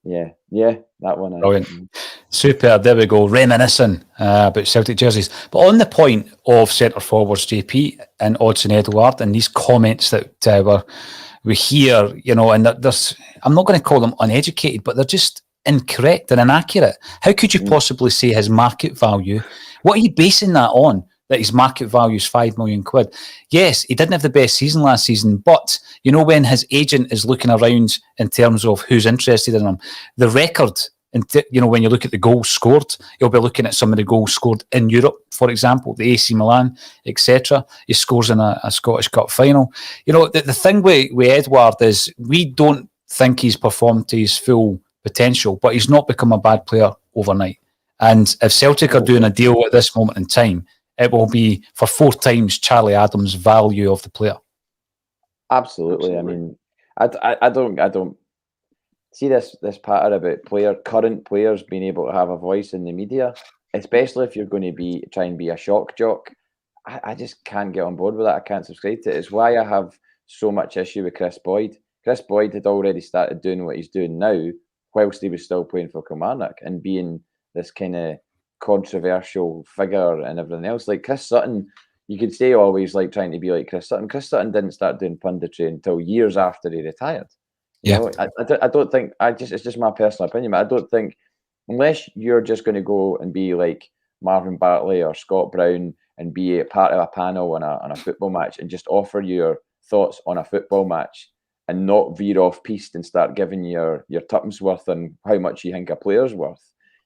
[SPEAKER 2] Yeah, that one.
[SPEAKER 1] Brilliant. Superb. There we go. Reminiscing about Celtic jerseys. But on the point of centre forwards, JP and Odsonne Edouard, and these comments that we hear, and there's, I'm not going to call them uneducated, but they're just incorrect and inaccurate. How could you possibly say his market value? What are you basing that on? That his market value is £5 million. Yes, he didn't have the best season last season, but when his agent is looking around in terms of who's interested in him, the record, when you look at the goals scored, he'll be looking at some of the goals scored in Europe, for example, the AC Milan, etc. He scores in a Scottish Cup final. The thing with Edouard is we don't think he's performed to his full potential, but he's not become a bad player overnight. And if Celtic are doing a deal at this moment in time, it will be for 4 times Charlie Adams' value of the player.
[SPEAKER 2] Absolutely. I mean, I don't see this pattern about current players being able to have a voice in the media, especially if you're going to try and be a shock jock. I just can't get on board with that. I can't subscribe to it. It's why I have so much issue with Chris Boyd. Chris Boyd had already started doing what he's doing now, whilst he was still playing for Kilmarnock and being this kind of controversial figure and everything else. Like Chris Sutton, you could say always like trying to be like Chris Sutton. Chris Sutton didn't start doing punditry until years after he retired. I don't think, it's just my personal opinion, but I don't think, unless you're just going to go and be like Marvin Bartley or Scott Brown and be a part of a panel on a football match and just offer your thoughts on a football match and not veer off piste and start giving your tuppence worth on how much you think a player's worth.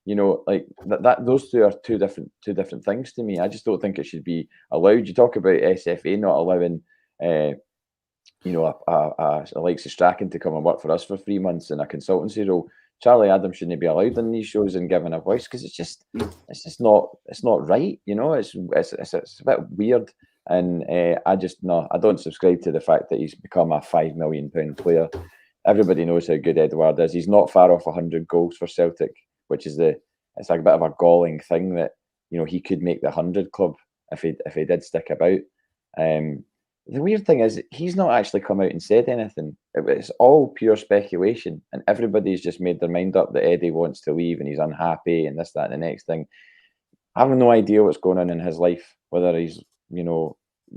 [SPEAKER 2] Like that those two are two different things to me. I just don't think it should be allowed. You talk about SFA not allowing like Strachan to come and work for us for 3 months in a consultancy role. Charlie Adams shouldn't be allowed in these shows and given a voice because it's just not right. It's a bit weird, and I don't subscribe to the fact that he's become a £5 million player. Everybody knows how good Edouard is. He's not far off 100 goals for Celtic, which is it's like a bit of a galling thing that he could make the 100 club if he did stick about. The weird thing is he's not actually come out and said anything. It's all pure speculation, and everybody's just made their mind up that Eddie wants to leave and he's unhappy and this, that, and the next thing. I have no idea what's going on in his life, whether he's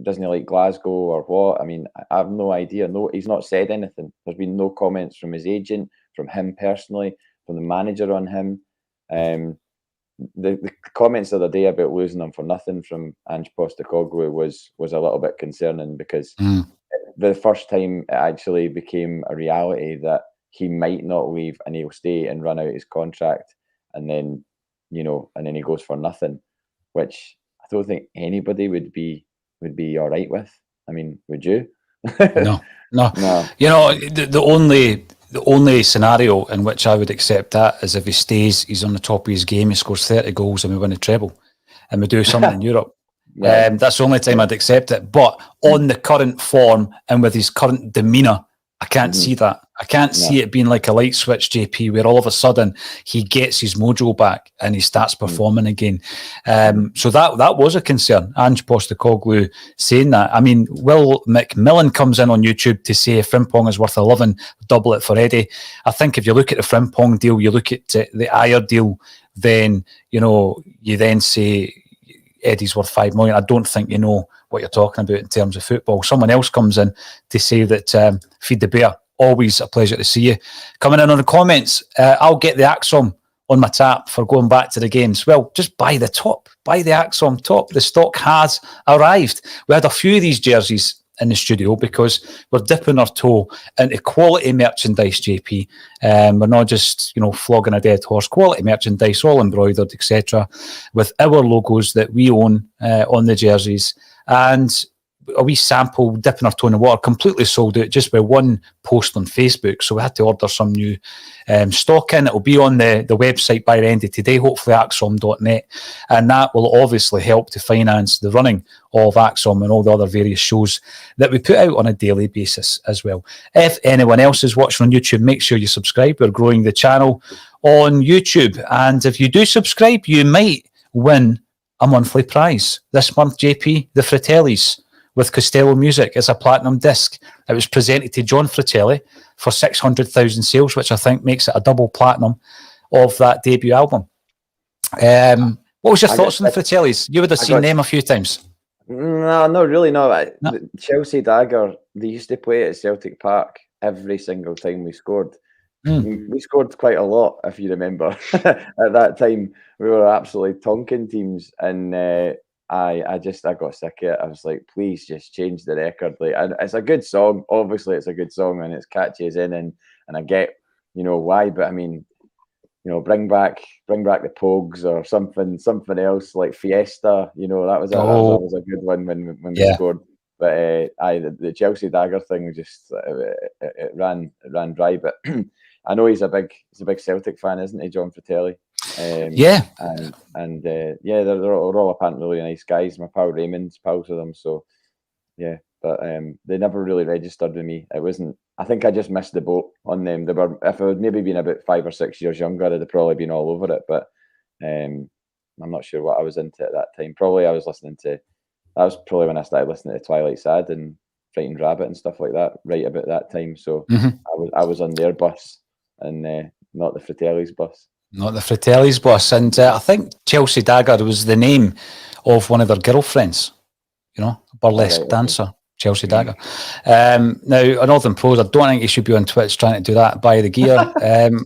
[SPEAKER 2] doesn't he like Glasgow or what. I mean, I have no idea. No, he's not said anything. There's been no comments from his agent, from him personally, from the manager on him. The comments the other day about losing him for nothing from Ange Postecoglou was a little bit concerning, because the first time it actually became a reality that he might not leave and he'll stay and run out his contract, and then and then he goes for nothing, which I don't think anybody would be all right with. I mean, would you?
[SPEAKER 1] No. The only scenario in which I would accept that is if he stays, he's on the top of his game, he scores 30 goals and we win a treble and we do something in Europe. Right. That's the only time I'd accept it. But on the current form and with his current demeanour I can't see that. I can't see it being like a light switch, JP, where all of a sudden he gets his mojo back and he starts performing again. So that was a concern. Ange Postecoglou saying that. I mean, Will McMillan comes in on YouTube to say if Frimpong is worth 11, double it for Eddie. I think if you look at the Frimpong deal, you look at the Ayer deal, then, you then say Eddie's worth 5 million. I don't think you know what you're talking about in terms of football. Someone else comes in to say that feed the bear. Always a pleasure to see you. Coming in on the comments, I'll get the ACSOM on my tap for going back to the games. Well, just buy the top. Buy the ACSOM top. The stock has arrived. We had a few of these jerseys in the studio because we're dipping our toe into quality merchandise, JP. We're not just, flogging a dead horse. Quality merchandise, all embroidered, etc., with our logos that we own on the jerseys. And a wee sample, dipping our toe in the water, completely sold out just by one post on Facebook. So we had to order some new stock in. It'll be on the website by the end of today, hopefully ACSOM.net. And that will obviously help to finance the running of ACSOM and all the other various shows that we put out on a daily basis as well. If anyone else is watching on YouTube, make sure you subscribe. We're growing the channel on YouTube. And if you do subscribe, you might win a monthly prize. This month, JP, the Fratellis with Costello Music is a platinum disc. It was presented to John Fratelli for 600,000 sales, which I think makes it a double platinum of that debut album. What was your thoughts on the Fratellis? You would have seen them a few times.
[SPEAKER 2] No, not really. No. The Chelsea Dagger, they used to play it at Celtic Park every single time we scored. We scored quite a lot, if you remember. At that time, we were absolutely tonking teams, and I got sick of it. I was like, please just change the record. Like, and it's a good song. Obviously, it's a good song, and it's catchy as in, and I get why. But I mean, bring back the Pogues or something else like Fiesta. That was a good one when we scored. But the Chelsea Dagger thing just it ran dry. But I know he's a big Celtic fan, isn't he, John Fratelli? They're all apparently really nice guys. My pal Raymond's pals with them, so yeah. But they never really registered with me. It wasn't. I think I just missed the boat on them. They were. If I had maybe been about 5 or 6 years younger, I'd have probably been all over it. But I'm not sure what I was into at that time. Probably I was listening to. That was probably when I started listening to Twilight Sad and Frightened Rabbit and stuff like that. Right about that time, so I was on their bus and not the Fratelli's bus.
[SPEAKER 1] Not the Fratelli's bus. And I think Chelsea Dagger was the name of one of their girlfriends, a burlesque dancer, Chelsea Dagger. Now, Northern Pros, I don't think he should be on Twitch trying to do that, buy the gear.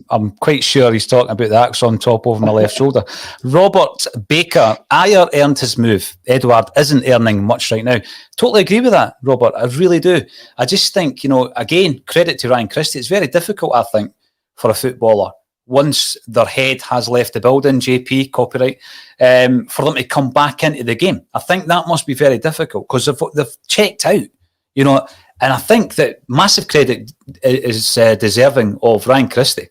[SPEAKER 1] I'm quite sure he's talking about the ACSOM top over my left shoulder. Robert Baker, Ayer earned his move. Edouard isn't earning much right now. Totally agree with that, Robert. I really do. I just think, again, credit to Ryan Christie. It's very difficult, I think, for a footballer once their head has left the building, JP, copyright, for them to come back into the game. I think that must be very difficult because they've checked out, and I think that massive credit is deserving of Ryan Christie,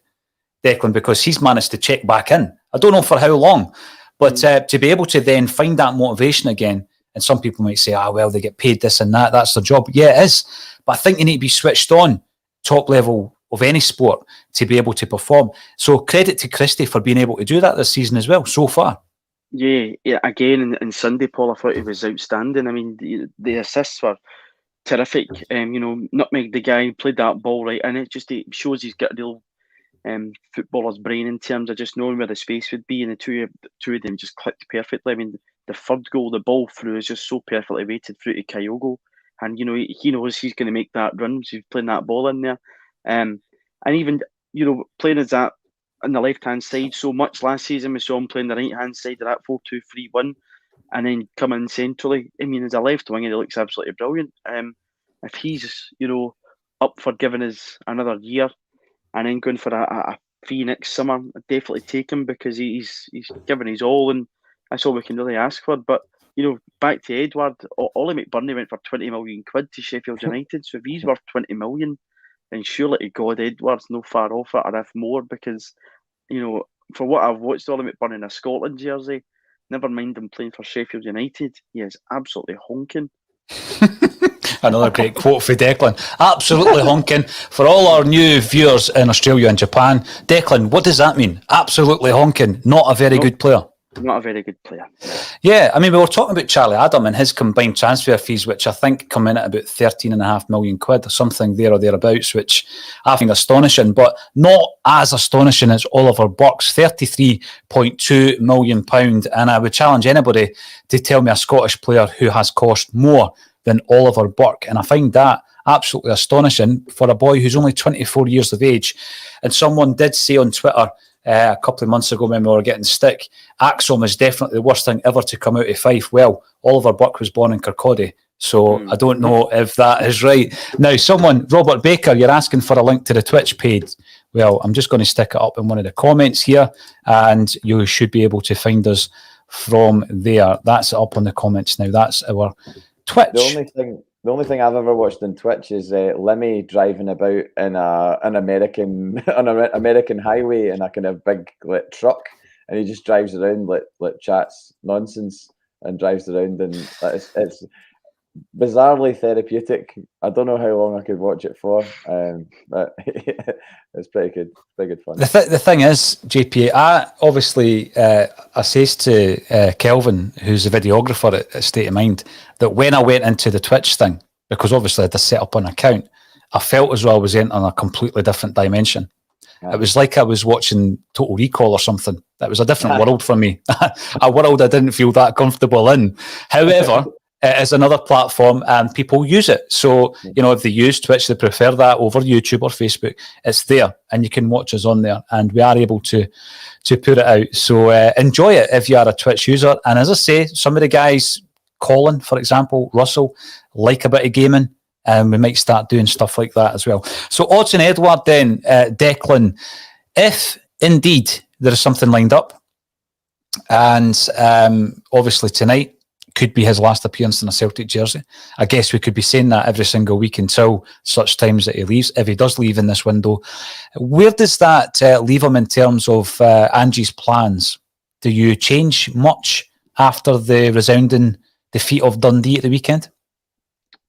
[SPEAKER 1] Declan, because he's managed to check back in. I don't know for how long, but to be able to then find that motivation again, and some people might say, well, they get paid this and that, that's their job. Yeah, it is. But I think they need to be switched on, top level of any sport, to be able to perform. So credit to Christie for being able to do that this season as well, so far.
[SPEAKER 3] Yeah. Again, in Sunday, Paul, I thought he was outstanding. I mean, the assists were terrific. Nutmeg the guy, played that ball right, and it shows he's got a real footballer's brain in terms of just knowing where the space would be, and the two of them just clicked perfectly. I mean, the third goal, the ball through is just so perfectly weighted through to Kyogo, and he knows he's going to make that run. So he's playing that ball in there. And even playing as that on the left hand side so much last season, we saw him playing the right hand side of that 4-2-3-1, and then coming centrally. I mean, as a left winger, he looks absolutely brilliant. If he's up for giving us another year and then going for a fee next summer, I'd definitely take him because he's given his all, and that's all we can really ask for. But back to Edouard, Ollie McBurney went for 20 million quid to Sheffield United, so if he's worth 20 million. And surely to God, Edouard's no far off it, or if more, because, for what I've watched Ollie McBurney in a Scotland jersey, never mind him playing for Sheffield United, he is absolutely honking.
[SPEAKER 1] Another great quote for Declan. Absolutely honking. For all our new viewers in Australia and Japan, Declan, what does that mean? Absolutely honking. Not a very good player.
[SPEAKER 3] Not a very good player.
[SPEAKER 1] Yeah, I mean, we were talking about Charlie Adam and his combined transfer fees, which I think come in at about £13.5 million or something there or thereabouts, which I find astonishing, but not as astonishing as Oliver Burke's £33.2 million. And I would challenge anybody to tell me a Scottish player who has cost more than Oliver Burke. And I find that absolutely astonishing for a boy who's only 24 years of age. And someone did say on Twitter, a couple of months ago when we were getting stick, ACSOM is definitely the worst thing ever to come out of Fife. Well, Oliver Burke was born in Kirkcaldy, so I don't know if that is right. Now, Robert Baker, you're asking for a link to the Twitch page. Well, I'm just going to stick it up in one of the comments here, and you should be able to find us from there. That's up on the comments now. That's our Twitch.
[SPEAKER 2] The only thing I've ever watched on Twitch is Lemmy driving about in an American highway in a kind of big truck, and he just drives around chats nonsense and drives around, and it's bizarrely therapeutic. I don't know how long I could watch it for, but it's pretty good. Pretty good fun.
[SPEAKER 1] The thing is, JP, I says to Kelvin, who's the videographer at State of Mind, that when I went into the Twitch thing, because obviously I had to set up an account, I felt as though I was entering a completely different dimension. Yeah. It was like I was watching Total Recall or something. That was a different world for me, a world I didn't feel that comfortable in. However, it is another platform and people use it. So, if they use Twitch, they prefer that over YouTube or Facebook. It's there and you can watch us on there, and we are able to put it out. So enjoy it if you are a Twitch user. And as I say, some of the guys, Colin, for example, Russell, like a bit of gaming, and we might start doing stuff like that as well. So Odsonne Edouard then, Declan, if indeed there is something lined up, and obviously tonight could be his last appearance in a Celtic jersey. I guess we could be saying that every single week until such times that he leaves. If he does leave in this window, where does that leave him in terms of Ange's plans? Do you change much after the resounding defeat of Dundee at the weekend?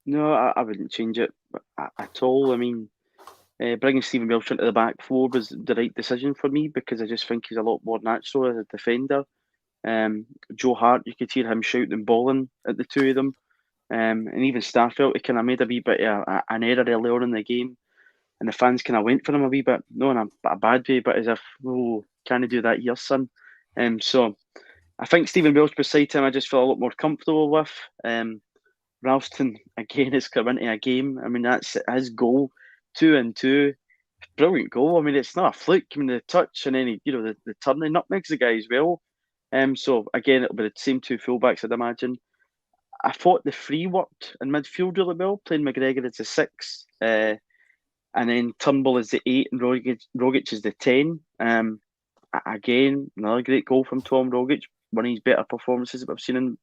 [SPEAKER 3] No, I wouldn't change it at all. I mean, bringing Stephen Welsh into the back four was the right decision for me, because I just think he's a lot more natural as a defender. Joe Hart, you could hear him shouting bawling at the two of them, and even Starfelt, he kind of made a wee bit of an error early on in the game, and the fans kind of went for him a wee bit, not in a bad way, but as if, can he do that here, son? So I think Stephen Welsh beside him, I just feel a lot more comfortable with. Ralston again has come into a game. I mean, that's his goal, 2-2. Brilliant goal. I mean, it's not a fluke. I mean, the touch and then the turning nutmegs the guy as well. So again, it'll be the same two fullbacks, I'd imagine. I thought the three worked in midfield really well, playing McGregor as the 6, and then Turnbull as the 8 and Rogic as the 10. Again, another great goal from Tom Rogic, one of his better performances that we've seen in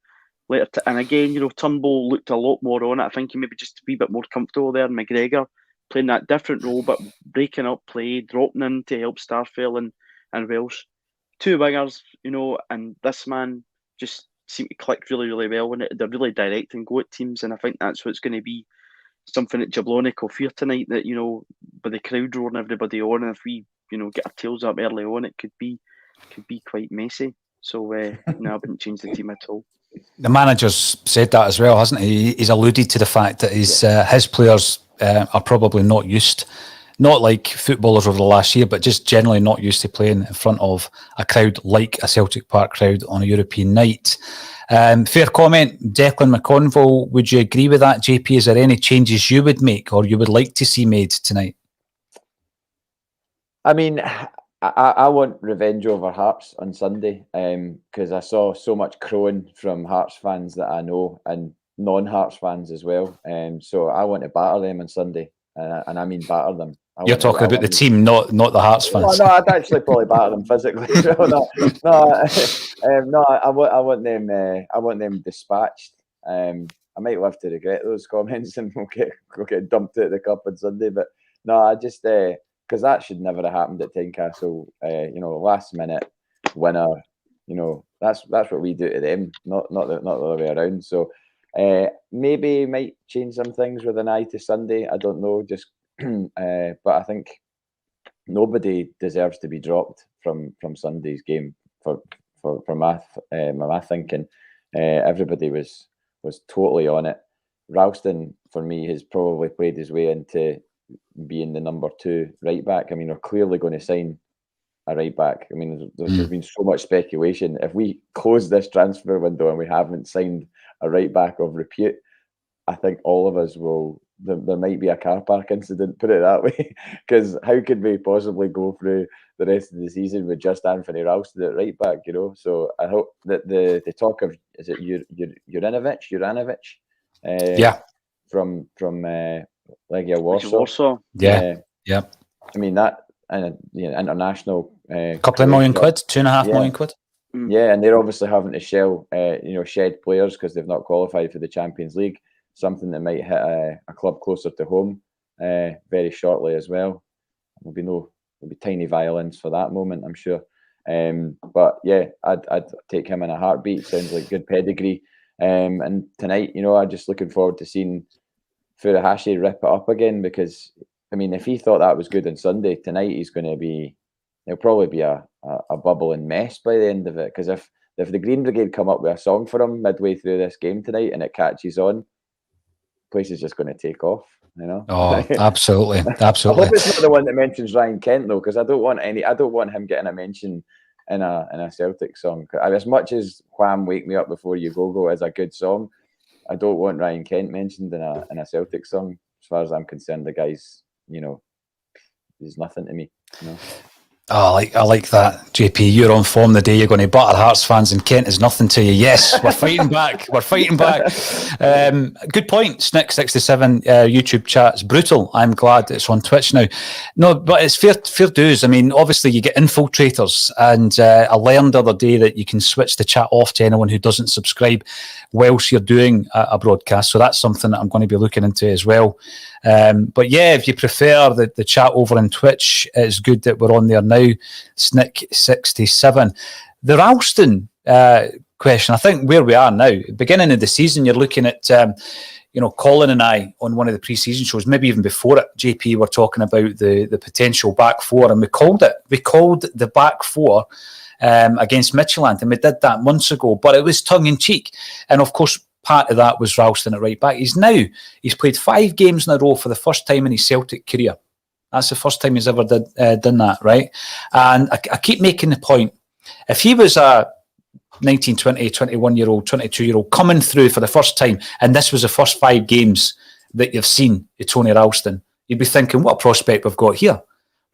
[SPEAKER 3] later. And again, Turnbull looked a lot more on it. I think he maybe just a wee bit more comfortable there. McGregor playing that different role, but breaking up play, dropping in to help Starfelt and Welsh. Two wingers, and this man just seemed to click really, really well, and they're really direct and go at teams, and I think that's what's going to be something that Jablonec will fear tonight, that, with the crowd roaring everybody on, and if we, get our tails up early on, it could be quite messy. So, no, I wouldn't change the team at all.
[SPEAKER 1] The manager's said that as well, hasn't he? He's alluded to the fact that his players are probably not used, not like footballers over the last year, but just generally not used to playing in front of a crowd like a Celtic Park crowd on a European night. Fair comment, Declan McConville. Would you agree with that, JP? Is there any changes you would make or you would like to see made tonight?
[SPEAKER 2] I mean, I want revenge over Hearts on Sunday, because I saw so much crowing from Hearts fans that I know, and non-Hearts fans as well. So I want to batter them on Sunday, and I mean batter them.
[SPEAKER 1] You're talking about the team, not the Hearts fans.
[SPEAKER 2] No, I'd actually probably batter them physically. I want them dispatched. I might live to regret those comments, and we'll get dumped out of the cup on Sunday. But no, I just because that should never have happened at Tynecastle. Last minute winner. That's what we do to them, not the other way around. So Maybe might change some things with an eye to Sunday. I don't know. Just, but I think nobody deserves to be dropped from Sunday's game for my thinking. Everybody was totally on it. Ralston, for me, has probably played his way into being the number 2 right back. I mean, we're clearly going to sign a right back. I mean, there's been so much speculation. If we close this transfer window and we haven't signed a right back of repute, I think all of us will. There might be a car park incident, put it that way, because how could we possibly go through the rest of the season with just Anthony Ralston at right back? So I hope that the talk of, is it Juranovic? From Legia Warsaw.
[SPEAKER 1] Yeah.
[SPEAKER 2] I mean that, and international.
[SPEAKER 1] Couple of million quid, 2.5 million quid.
[SPEAKER 2] Yeah, and they're obviously having to shed players because they've not qualified for the Champions League. Something that might hit a club closer to home very shortly as well. There'll be tiny violins for that moment, I'm sure. But yeah, I'd take him in a heartbeat. Sounds like good pedigree. And tonight, I'm just looking forward to seeing Furuhashi rip it up again, because I mean, if he thought that was good on Sunday, tonight he'll probably be a bubbling mess by the end of it. Because if the Green Brigade come up with a song for him midway through this game tonight and it catches on, place is just going to take off,
[SPEAKER 1] Oh, absolutely.
[SPEAKER 2] I hope it's not the one that mentions Ryan Kent though, because I don't want him getting a mention in a Celtic song. As much as Wham! Wake Me Up Before You Go is a good song, I don't want Ryan Kent mentioned in a Celtic song. As far as I'm concerned, the guy's, he's nothing to me.
[SPEAKER 1] Oh, I like that, JP. You're on form the day you're going to butter Hearts fans, and Kent is nothing to you. Yes, we're fighting back. We're fighting back. Good point. Snick67 YouTube chat's brutal. I'm glad it's on Twitch now. No, but it's fair dues. I mean, obviously you get infiltrators, and I learned the other day that you can switch the chat off to anyone who doesn't subscribe whilst you're doing a broadcast. So that's something that I'm going to be looking into as well. But yeah, if you prefer the chat over on Twitch, it's good that we're on there now. Snick67. The Ralston question, I think where we are now, beginning of the season, you're looking at, Colin and I on one of the pre-season shows, maybe even before it, JP, were talking about the potential back four, and we called it. We called the back four against Midtjylland, and we did that months ago, but it was tongue-in-cheek. And of course, part of that was Ralston at right back. He's played 5 games in a row for the first time in his Celtic career. That's the first time he's ever done that, right? And I keep making the point, if he was a 19, 20, 21-year-old, 22-year-old coming through for the first time, and this was the first 5 games that you've seen of Tony Ralston, you'd be thinking, what a prospect we've got here.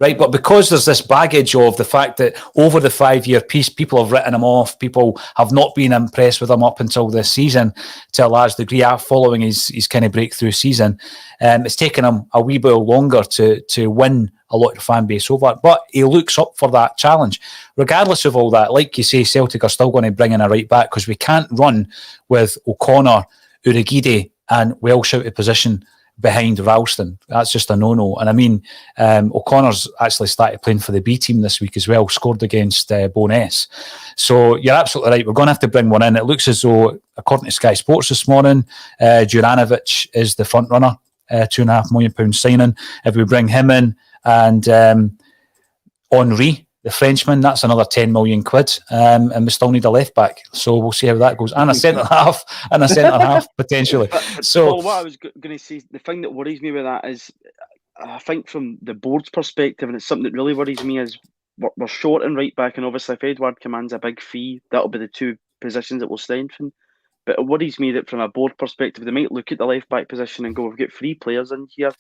[SPEAKER 1] Right, but because there's this baggage of the fact that over the 5-year piece, people have written him off, people have not been impressed with him up until this season to a large degree following his kind of breakthrough season. It's taken him a wee bit longer to win a lot of fan base over, but he looks up for that challenge. Regardless of all that, like you say, Celtic are still going to bring in a right back because we can't run with O'Connor, Urhoghide and Welsh out of position behind Ralston. That's just a no-no. And I mean, O'Connor's actually started playing for the B team this week as well, scored against Bo'ness. So you're absolutely right. We're going to have to bring one in. It looks as though, according to Sky Sports this morning, Juranovic is the front runner, £2.5 million signing. If we bring him in, and Henry, the Frenchman, that's another 10 million quid, and we still need a left back. So we'll see how that goes, and a centre half, potentially. So,
[SPEAKER 3] Paul, what I was going to say, the thing that worries me with that is, I think from the board's perspective, and it's something that really worries me, is we're short in right back, and obviously if Edouard commands a big fee, that'll be the 2 positions that will strengthen. But it worries me that from a board perspective, they might look at the left back position and go, we've got 3 players in here,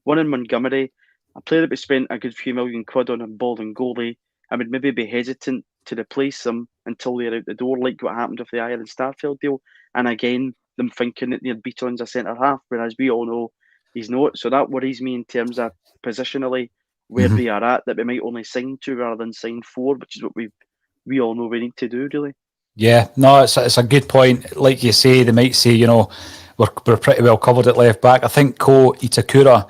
[SPEAKER 3] one in Montgomery, a player that we spent a good few million quid on a ball and goalie. I would maybe be hesitant to replace them until they're out the door, like what happened with the Iron Starfield deal. And again, them thinking that their Beaton's a centre half, whereas we all know he's not. So that worries me in terms of positionally where they are at, that we might only sign 2 rather than sign 4, which is what we all know we need to do, really.
[SPEAKER 1] Yeah, no, it's a good point. Like you say, they might say, we're pretty well covered at left back. I think Ko Itakura,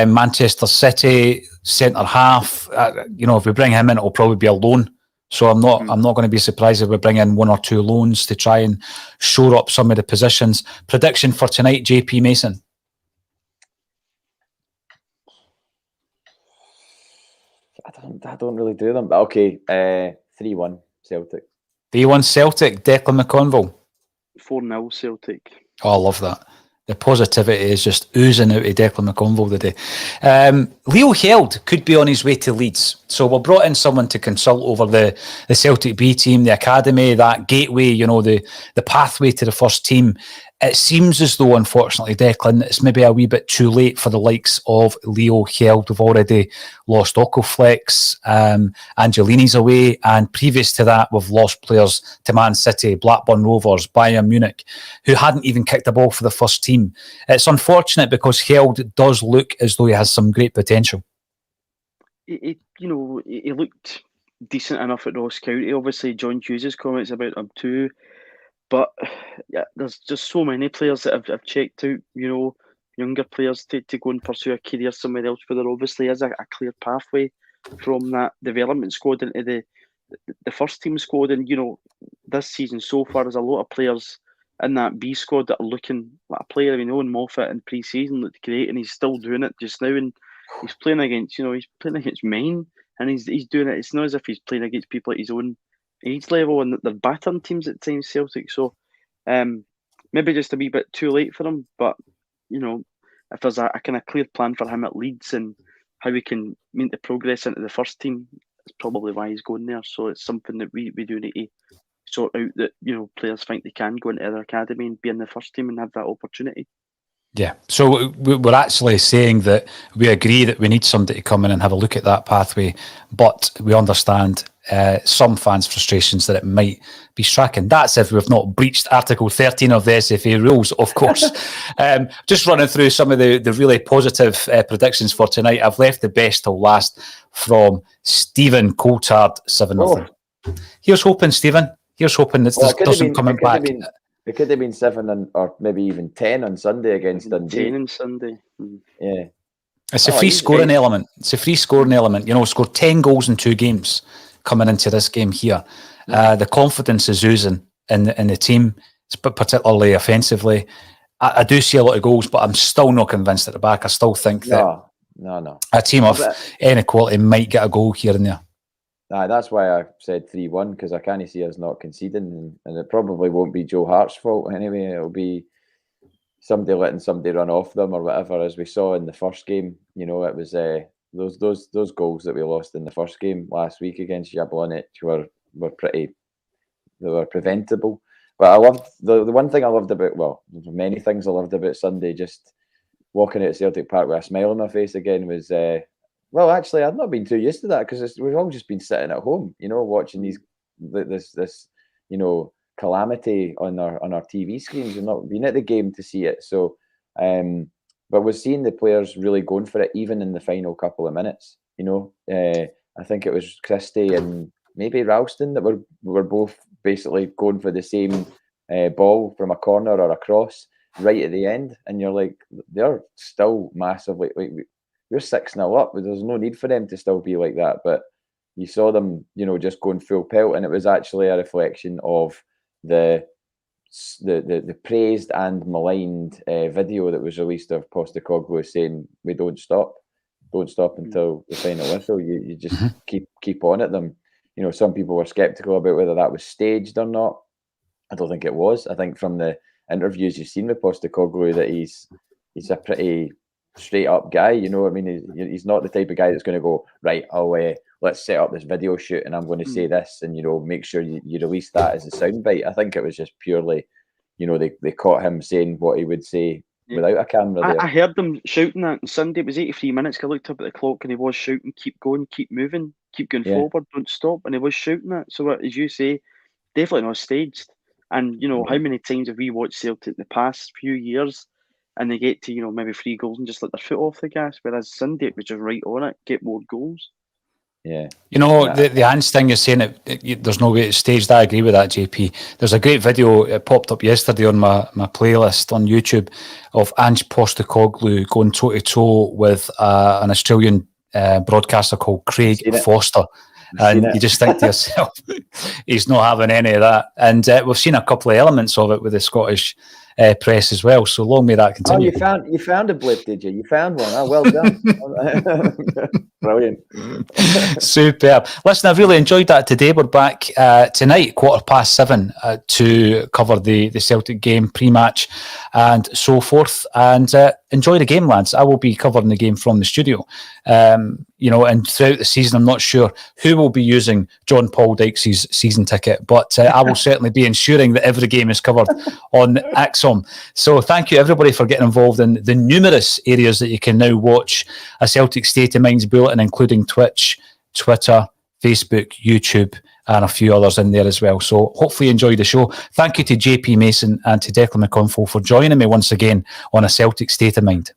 [SPEAKER 1] Manchester City, centre half, if we bring him in, it'll probably be a loan So I'm not going to be surprised if we bring in 1 or 2 loans to try and shore up some of the positions. Prediction for tonight, JP Mason.
[SPEAKER 2] I don't really do them. But okay, 3-1 Celtic.
[SPEAKER 1] 3-1 Celtic, Declan McConville.
[SPEAKER 3] 4-0 Celtic.
[SPEAKER 1] Oh, I love that. The positivity is just oozing out of Declan McConville today. Leo Held could be on his way to Leeds. So we brought in someone to consult over the Celtic B team, the academy, that gateway, the pathway to the first team. It seems as though, unfortunately, Declan, it's maybe a wee bit too late for the likes of Leo Held. We've already lost Okoflex, Angelini's away, and previous to that, we've lost players to Man City, Blackburn Rovers, Bayern Munich, who hadn't even kicked the ball for the first team. It's unfortunate because Held does look as though he has some great potential.
[SPEAKER 3] He looked decent enough at Ross County. Obviously, John Hughes' comments about him too. But yeah, there's just so many players that have checked out, younger players to go and pursue a career somewhere else, where there obviously is a clear pathway from that development squad into the first team squad. And, this season so far, there's a lot of players in that B squad that are looking like a player. Owen Moffat in pre-season looked great, and he's still doing it just now. And he's playing against, Maine, and he's doing it. It's not as if he's playing against people at his own age level, and they're battering teams at times, Celtic. So maybe just a wee bit too late for him. But if there's a kind of clear plan for him at Leeds and how we can make the progress into the first team, that's probably why he's going there. So it's something that we do need to sort out, that players think they can go into their academy and be in the first team and have that opportunity.
[SPEAKER 1] Yeah, so we're actually saying that we agree that we need somebody to come in and have a look at that pathway, but we understand some fans' frustrations that it might be Strachan. That's if we've not breached Article 13 of the SFA rules, of course. Just running through some of the really positive predictions for tonight. I've left the best till last from Stephen Coulthard, 7-0. Here's hoping, Stephen. Here's hoping that this doesn't come back.
[SPEAKER 2] It could have been 7 or maybe even 10 on Sunday against Dundee.
[SPEAKER 3] 10 on Sunday.
[SPEAKER 2] Yeah.
[SPEAKER 1] It's a free scoring element. It's a free scoring element. Scored 10 goals in 2 games coming into this game here. The confidence is oozing in the team, particularly offensively. I do see a lot of goals, but I'm still not convinced at the back. I still think that a team of any quality might get a goal here and there.
[SPEAKER 2] That's why I said 3-1, because I can't see us not conceding, and it probably won't be Joe Hart's fault anyway. It'll be somebody letting somebody run off them or whatever, as we saw in the first game. It was those goals that we lost in the first game last week against Jablonec were preventable. But I loved the one thing I loved about, well, there's many things I loved about Sunday. Just walking out Celtic Park with a smile on my face again was. Well, actually, I've not been too used to that, because we've all just been sitting at home, watching this calamity on our TV screens. We've not been at the game to see it. So, but we're seeing the players really going for it, even in the final couple of minutes. I think it was Christie and maybe Ralston that were both basically going for the same ball from a corner or a cross right at the end, and you're like, they're still massively we're 6-0 up. There's no need for them to still be like that. But you saw them, just going full pelt, and it was actually a reflection of the praised and maligned video that was released of Postecoglou saying, "We don't stop until the final whistle. You just keep on at them." Some people were skeptical about whether that was staged or not. I don't think it was. I think from the interviews you've seen with Postecoglou that he's a pretty straight up guy. He's not the type of guy that's going to go, right, let's set up this video shoot and I'm going to say this and make sure you release that as a soundbite. I think it was just purely they caught him saying what he would say without a camera there.
[SPEAKER 3] I heard them shouting that on Sunday. It was 83 minutes. I looked up at the clock and he was shouting, keep going, keep moving, keep going forward, don't stop. And he was shouting that. So as you say, definitely not staged. And how many times have we watched Celtic in the past few years and they get to, maybe 3 goals and just let their foot off the gas, whereas Sunday it was just right on it, get more goals.
[SPEAKER 2] Yeah.
[SPEAKER 1] The Ange thing you're saying, there's no way it's staged. I agree with that, JP. There's a great video, it popped up yesterday on my playlist on YouTube, of Ange Postecoglou going toe-to-toe with an Australian broadcaster called Craig Foster. and you just think to yourself, he's not having any of that. And we've seen a couple of elements of it with the Scottish press as well. So long may that continue.
[SPEAKER 2] Oh, you found a blip, did you? You found one. Oh, well done. Brilliant.
[SPEAKER 1] Superb. Listen, I've really enjoyed that today. We're back tonight, 7:15, to cover the Celtic game, pre-match and so forth. And enjoy the game, lads. I will be covering the game from the studio. And throughout the season, I'm not sure who will be using John Paul Dykes' season ticket, but I will certainly be ensuring that every game is covered on ACSOM. So thank you, everybody, for getting involved in the numerous areas that you can now watch a Celtic State of Mind's bulletin, including Twitch, Twitter, Facebook, YouTube, and a few others in there as well. So hopefully you enjoyed the show. Thank you to JP Mason and to Declan McConville for joining me once again on A Celtic State of Mind.